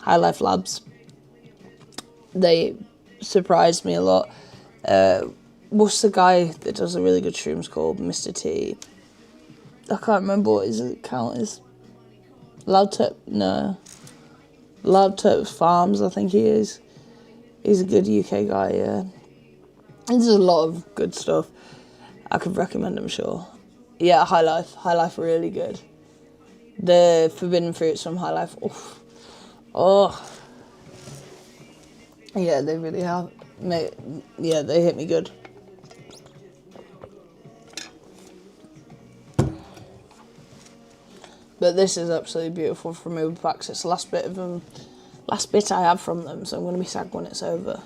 High Life Labs. They surprised me a lot. What's the guy that does the really good shrooms called? Mr. T. I can't remember what his account is. Loudtip? No. Loudtip Farms, I think he is. He's a good UK guy, yeah. There's a lot of good stuff. I could recommend him, sure. Yeah, High Life. High Life are really good. The forbidden fruits from High Life. Oh. Yeah, they really have. Yeah, they hit me good. But this is absolutely beautiful from Uber Packs. It's the last bit I have from them, so I'm going to be sad when it's over.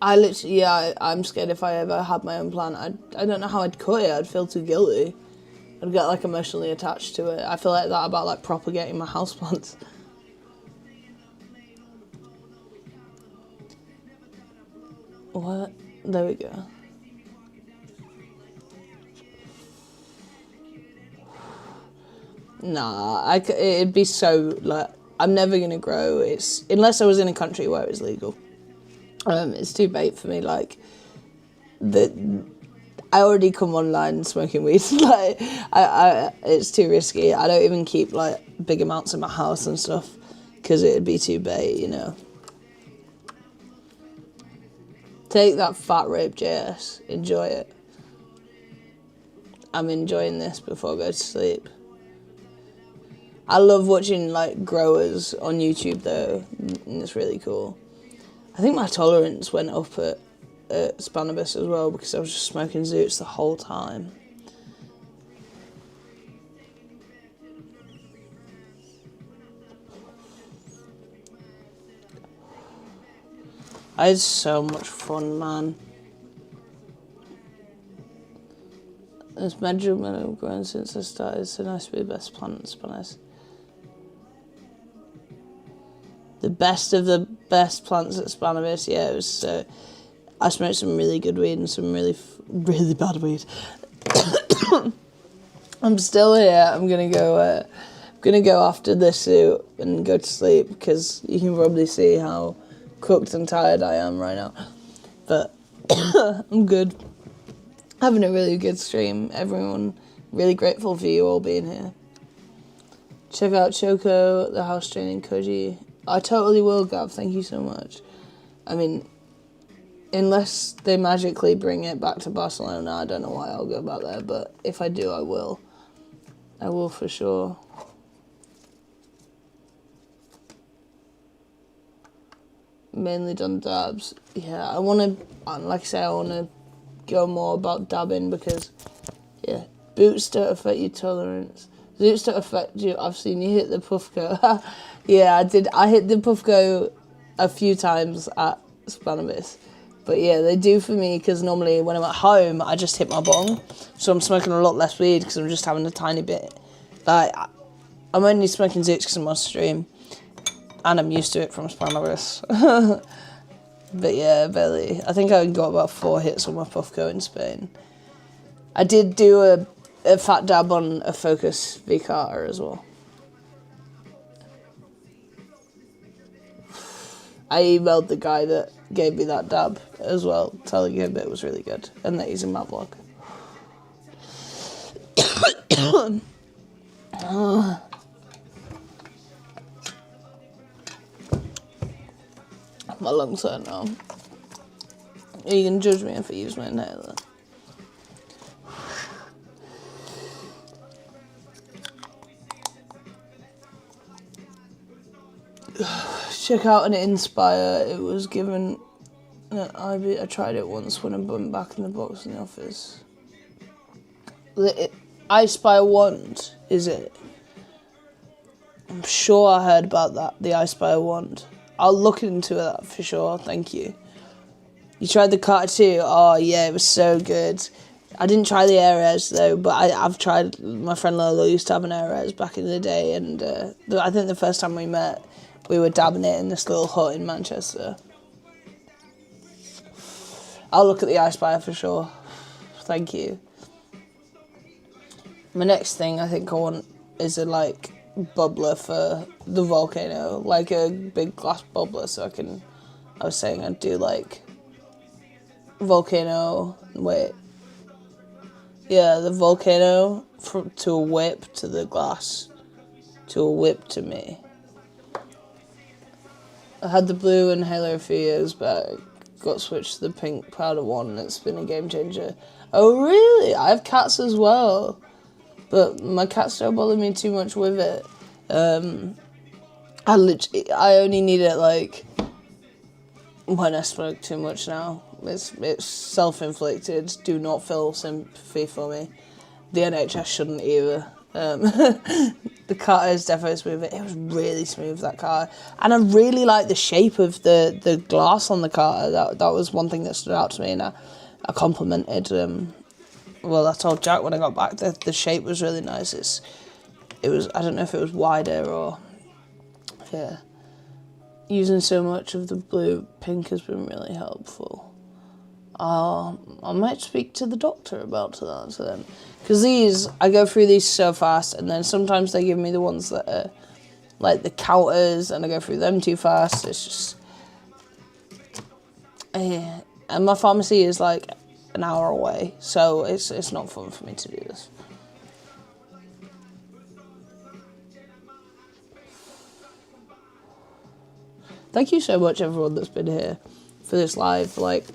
I'm scared if I ever had my own plant. I don't know how I'd cut it. I'd feel too guilty. I'd get like emotionally attached to it. I feel like that about like propagating my houseplants. What? There we go. Nah, it'd be so, like, I'm never going to grow. Unless I was in a country where it was legal. It's too bait for me, like, I already come online smoking weed. Like, it's too risky. I don't even keep, like, big amounts in my house and stuff, because it'd be too bait, you know. Take that fat rape, JS. Enjoy it. I'm enjoying this before I go to sleep. I love watching, like, growers on YouTube, though, and it's really cool. I think my tolerance went up at Spannabis as well, because I was just smoking zoots the whole time. I had so much fun, man. This measurement I've grown since I started, so nice to be the best plant in Spanish. The best of the best plants at Spannabis, yeah, it was I smoked some really good weed and some really bad weed. I'm still here. I'm gonna go after this suit and go to sleep, because you can probably see how cooked and tired I am right now. But I'm good. Having a really good stream, everyone. Really grateful for you all being here. Check out Choco, the house training Koji. I totally will, Gav. Thank you so much. I mean, unless they magically bring it back to Barcelona, I don't know why I'll go back there. But if I do, I will. I will for sure. Mainly done dabs. Yeah, I want to, like I say, I want to go more about dabbing, because, yeah, boots don't affect your tolerance. Zoots don't affect you. I've seen you hit the Puffco. Yeah, I did. I hit the Puffco a few times at Spannabis. But yeah, they do for me, because normally when I'm at home, I just hit my bong. So I'm smoking a lot less weed, because I'm just having a tiny bit. Like, I'm only smoking zoots because I'm on stream. And I'm used to it from Spannabis. But yeah, barely. I think I got about 4 hits on my Puffco in Spain. I did do a fat dab on a Focus V Carter as well. I emailed the guy that gave me that dab as well, telling him it was really good and that he's in my vlog. My lungs hurt now. You can judge me if I use my inhaler. Check out an Inspire. It was given. I tried it once when I went back in the box in the office. Inspire wand, is it? I'm sure I heard about that. The Inspire wand. I'll look into that for sure. Thank you. You tried the Carter too? Oh yeah, it was so good. I didn't try the Airez though, but I've tried. My friend Lola used to have an Airez back in the day, and I think the first time we met, we were dabbing it in this little hut in Manchester. I'll look at the Inspire for sure. Thank you. My next thing I think I want is a bubbler for the volcano, like a big glass bubbler, so I was saying I'd do volcano, the volcano to a whip to the glass, to a whip to me. I had the blue inhaler a few years back, got switched to the pink powder one, and it's been a game changer. Oh really? I have cats as well. But my cats don't bother me too much with it. I only need it like when I smoke too much now. It's self-inflicted. Do not feel sympathy for me. The NHS shouldn't either. The car is definitely smooth. It was really smooth, that car, and I really like the shape of the glass on the car. That was one thing that stood out to me, and I complimented. I told Jack when I got back that the shape was really nice. It was, I don't know if it was wider or, yeah. Using so much of the blue, pink has been really helpful. I might speak to the doctor about that then. Because I go through these so fast, and then sometimes they give me the ones that are like the counters, and I go through them too fast. It's just... and my pharmacy is like an hour away, so it's not fun for me to do this. Thank you so much, everyone that's been here for this live. Like,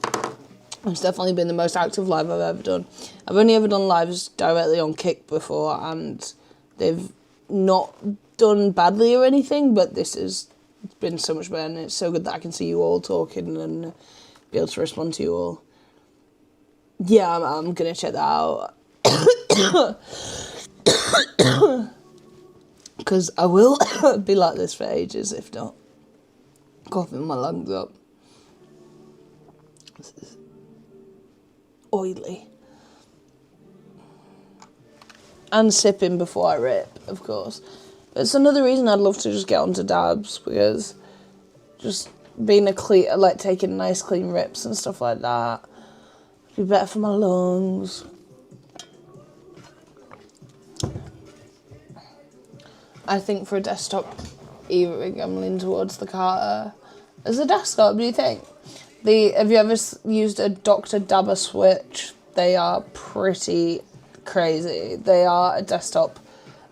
it's definitely been the most active live I've ever done. I've only ever done lives directly on Kick before, and they've not done badly or anything, but this has been so much better, and it's so good that I can see you all talking and be able to respond to you all. Yeah, I'm going to check that out. Because I will be like this for ages, if not. Coughing my lungs up. This is oily. And sipping before I rip, of course. But it's another reason I'd love to just get onto dabs, because just being like taking nice clean rips and stuff like that would be better for my lungs. I think for a desktop e-rig, I'm leaning towards the Carter. As a desktop, do you think? Have you ever used a Dr. Dabber switch? They are pretty crazy. They are a desktop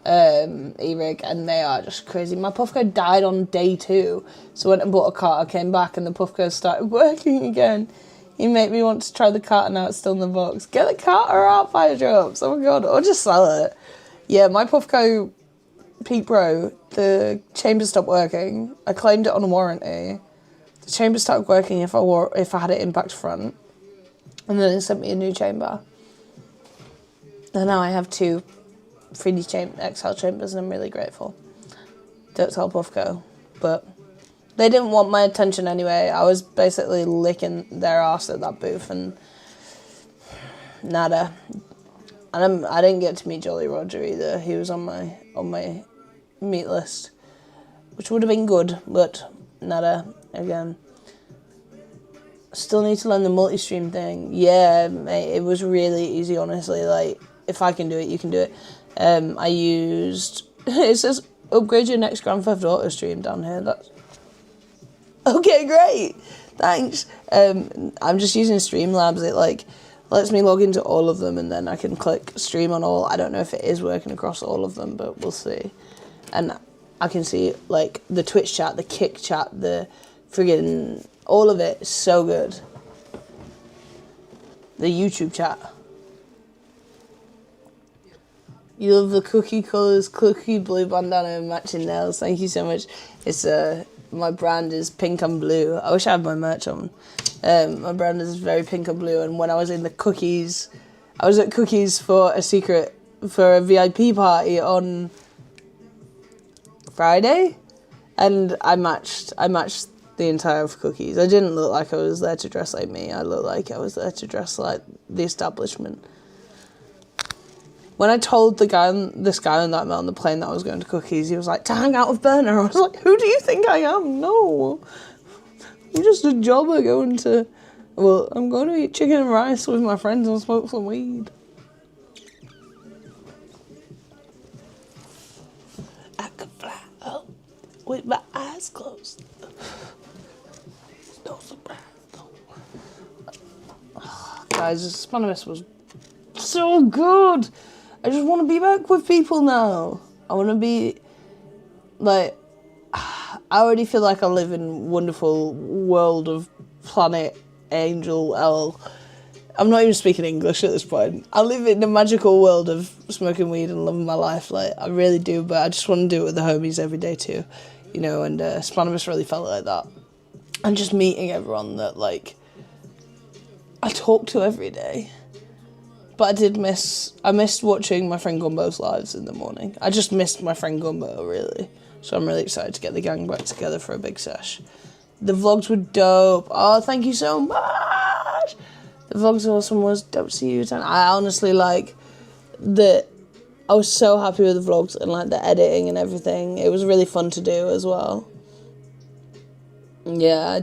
e-rig, and they are just crazy. My Puffco died on day 2, so I went and bought a Carter, came back, and the Puffco started working again. You make me want to try the Carter now, it's still in the box. Get the Carter out, fire drops, oh my god, or just sell it. Yeah, my Puffco Pete Pro, the chamber stopped working. I claimed it on a warranty. The chamber started working if I had it in back to front. And then they sent me a new chamber. And now I have 2 3D XL chambers, and I'm really grateful. Don't tell Puffco. But they didn't want my attention anyway. I was basically licking their arse at that booth, and nada. And I didn't get to meet Jolly Roger either. He was on my meet list, which would have been good, but nada again. Still need to learn the multi-stream thing. Yeah, mate, it was really easy, honestly. Like, if I can do it, you can do it. I used... it says, upgrade your next Grand Theft Auto stream down here. That's... okay, great! Thanks. I'm just using Streamlabs. It, like, lets me log into all of them, and then I can click stream on all. I don't know if it is working across all of them, but we'll see. And I can see, like, the Twitch chat, the Kick chat, the friggin' all of it is so good. The YouTube chat. You love the cookie colours, cookie blue bandana and matching nails. Thank you so much. It's my brand is pink and blue. I wish I had my merch on. My brand is very pink and blue, and when I was in the Cookies, I was at Cookies for a VIP party on Friday, and I matched the entire of Cookies. I didn't look like I was there to dress like me. I looked like I was there to dress like the establishment. When I told this guy on that on the plane that I was going to Cookies, he was like, to hang out with Burner. I was like, who do you think I am? No. I'm just a jobber going to... well, I'm going to eat chicken and rice with my friends and smoke some weed. I could fly up with my eyes closed. No surprise, though. Guys, Spannabis was so good. I just want to be back with people now. I want to be, like, I already feel like I live in wonderful world of planet Angel Elle. I'm not even speaking English at this point. I live in the magical world of smoking weed and loving my life. Like, I really do, but I just want to do it with the homies every day too. You know, and Spannabis really felt like that. And just meeting everyone that, like, I talk to every day. But I missed watching my friend Gumbo's lives in the morning. I just missed my friend Gumbo, really. So I'm really excited to get the gang back together for a big sesh. The vlogs were dope. Oh, thank you so much. The vlogs awesome. Was dope to see you. I honestly, like, I was so happy with the vlogs and, like, the editing and everything. It was really fun to do as well. Yeah,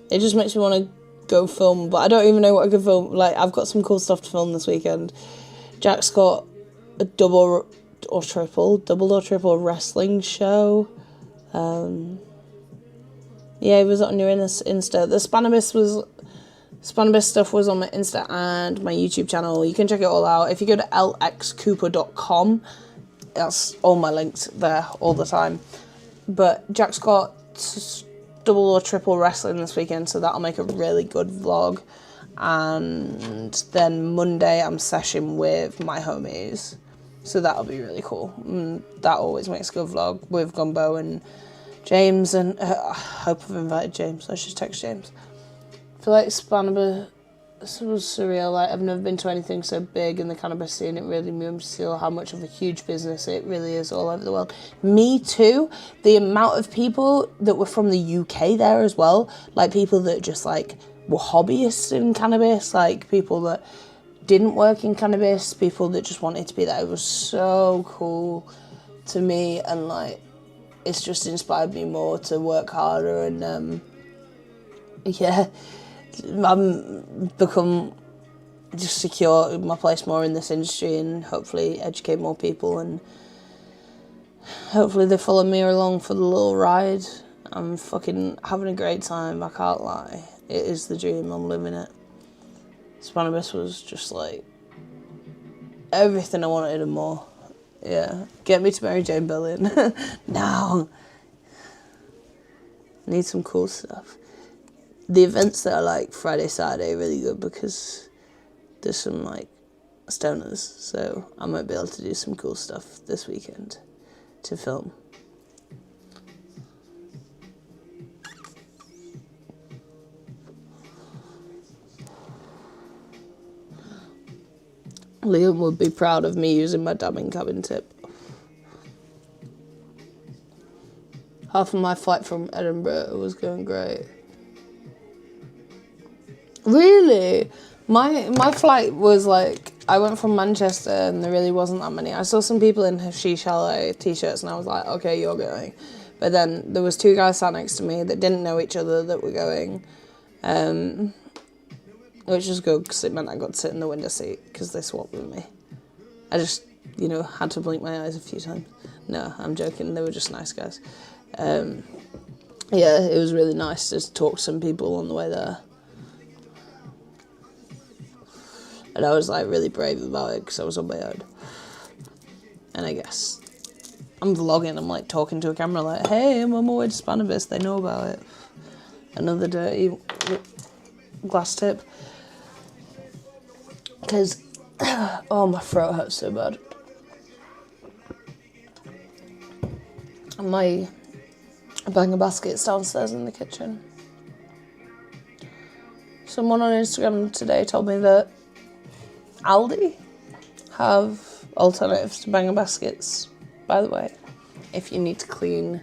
it just makes me want to go film, but I don't even know what I could film. Like, I've got some cool stuff to film this weekend. Jack's got a double or triple wrestling show. Yeah, it was on your Insta. The Spannabis stuff was on my Insta and my YouTube channel. You can check it all out. If you go to lxcooper.com, that's all my links there all the time. But Jack's got double or triple wrestling this weekend, so that'll make a really good vlog. And then Monday I'm seshing with my homies, so that'll be really cool. That always makes a good vlog with Gumbo and James, and I hope I've invited James. I should text James. I feel like Spannabis was surreal. Like, I've never been to anything so big in the cannabis scene. It really made me feel how much of a huge business it really is all over the world. Me too. The amount of people that were from the UK there as well, like people that just like were hobbyists in cannabis, like people that didn't work in cannabis, people that just wanted to be there. It was so cool to me, and like it's just inspired me more to work harder, and yeah, I'm become just secure my place more in this industry, and hopefully educate more people, and hopefully they follow me along for the little ride. I'm fucking having a great time, I can't lie. It is the dream, I'm living it. Spannabis was just like everything I wanted and more. Yeah, get me to Mary Jane Billion. Now, need some cool stuff. The events that are like Friday, Saturday are really good because there's some like stoners, so I might be able to do some cool stuff this weekend to film. Liam would be proud of me using my dabbing cabin tip. Half of my flight from Edinburgh was going great. Really? My flight was like, I went from Manchester and there really wasn't that many. I saw some people in Hashish Chalet t-shirts and I was like, okay, you're going. But then there was two guys sat next to me that didn't know each other that were going. Which was good because it meant I got to sit in the window seat because they swapped with me. I just, had to blink my eyes a few times. No, I'm joking. They were just nice guys. Yeah, it was really nice to talk to some people on the way there. And I was like really brave about it because I was on my own. And I guess I'm vlogging. I'm like talking to a camera like, hey, I'm on my way to Spannabis. They know about it. Another dirty glass tip. Because, oh, my throat hurts so bad. My banger basket's downstairs in the kitchen. Someone on Instagram today told me that Aldi have alternatives to banger baskets, by the way, if you need to clean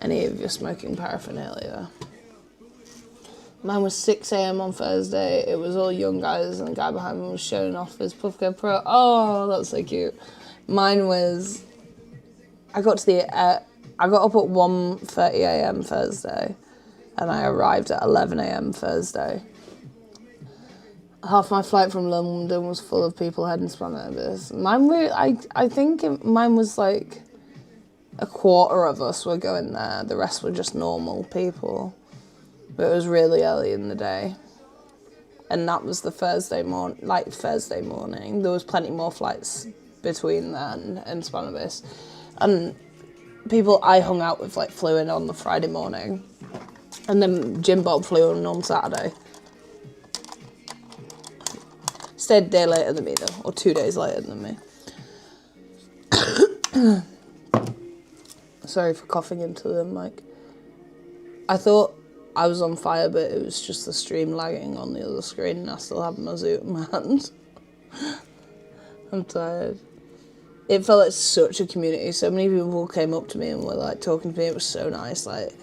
any of your smoking paraphernalia. Mine was 6 a.m. on Thursday. It was all young guys, and the guy behind me was showing off his Puffco Pro. Oh, that's so cute. Mine was, I got up at 1:30 a.m. Thursday, and I arrived at 11 a.m. Thursday. Half my flight from London was full of people heading to Spannabis. I think mine was like a quarter of us were going there. The rest were just normal people. But it was really early in the day. And that was the Thursday morning. There was plenty more flights between then and Spannabis. And people I hung out with flew in on the Friday morning. And then Jim Bob flew in on Saturday. Stayed a day later than me though, or 2 days later than me. Sorry for coughing into the mic. I thought I was on fire, but it was just the stream lagging on the other screen, and I still have my zoot in my hand. I'm tired. It felt like such a community. So many people came up to me and were like talking to me. It was so nice, like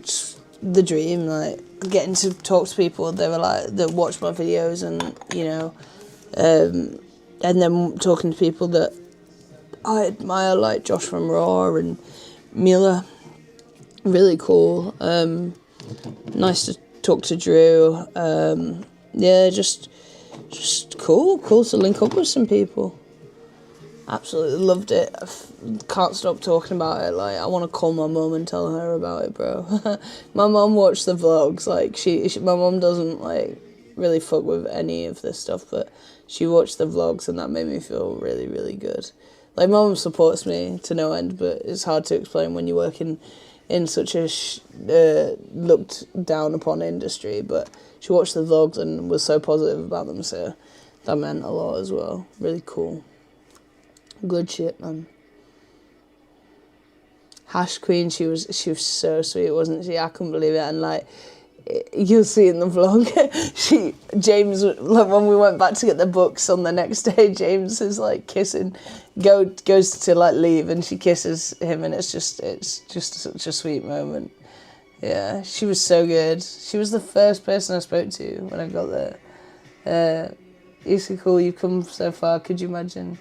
just the dream, like getting to talk to people. They were like that watched my videos, and you know, and then talking to people that I admire, like Josh from Raw and Mila. Really cool. Nice to talk to Drew. Yeah, just cool to link up with some people. Absolutely loved it. Can't stop talking about it. Like, I want to call my mum and tell her about it, bro. My mum watched the vlogs. Like, my mum doesn't like really fuck with any of this stuff, but she watched the vlogs, and that made me feel really, really good. Like, my mum supports me to no end, but it's hard to explain when you work in such a looked down upon industry. But she watched the vlogs and was so positive about them, so that meant a lot as well. Really cool. Good shit, man. Hash Queen, she was so sweet, wasn't she? I couldn't believe it. And like, you'll see in the vlog, James, like when we went back to get the books on the next day, James is like kissing, goes to like leave, and she kisses him, and it's just such a sweet moment. Yeah, she was so good. She was the first person I spoke to when I got there. It's so cool, you've come so far, could you imagine?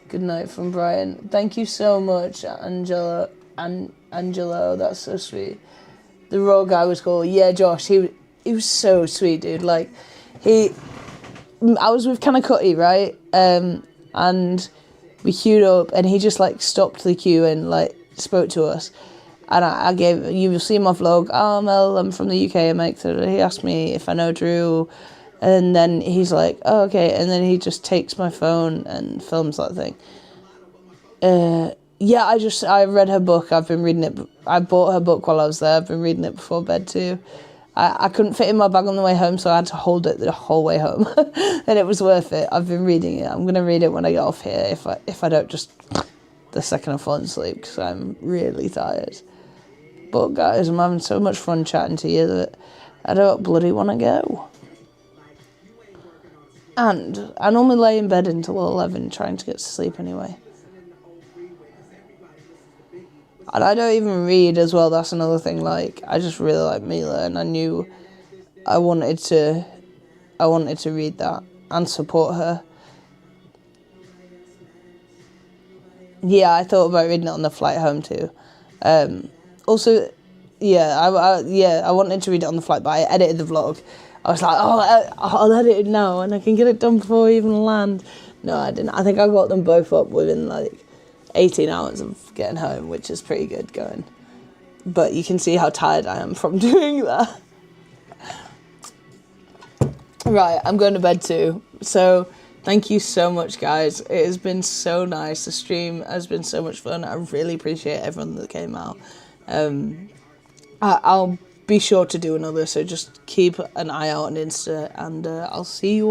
Good night from Brian. Thank you so much, Angelo, that's so sweet. The Raw guy was cool. Yeah, Josh, he was so sweet, dude. Like, I was with Kanakutty, right? And we queued up, and he just like stopped the queue and like spoke to us. And I gave, you will see my vlog, Mel, I'm from the UK, mate. So he asked me if I know Drew, and then he's like, oh, okay. And then he just takes my phone and films that thing. Yeah, I read her book. I've been reading it. I bought her book while I was there. I've been reading it before bed too. I couldn't fit in my bag on the way home, so I had to hold it the whole way home. And it was worth it. I've been reading it. I'm going to read it when I get off here, if I don't just the second I fall asleep, because I'm really tired. But guys, I'm having so much fun chatting to you that I don't bloody want to go. And I normally lay in bed until 11 trying to get to sleep anyway. And I don't even read as well, that's another thing. Like, I just really like Mila, and I knew I wanted to read that and support her. Yeah, I thought about reading it on the flight home too. Also, yeah, I wanted to read it on the flight, but I edited the vlog. I was like, I'll edit it now and I can get it done before I even land. No, I didn't. I think I got them both up within like 18 hours of getting home, which is pretty good going. But you can see how tired I am from doing that. Right, I'm going to bed too. So thank you so much, guys. It has been so nice. The stream has been so much fun. I really appreciate everyone that came out. I'll be sure to do another, so just keep an eye out on Insta, and I'll see you all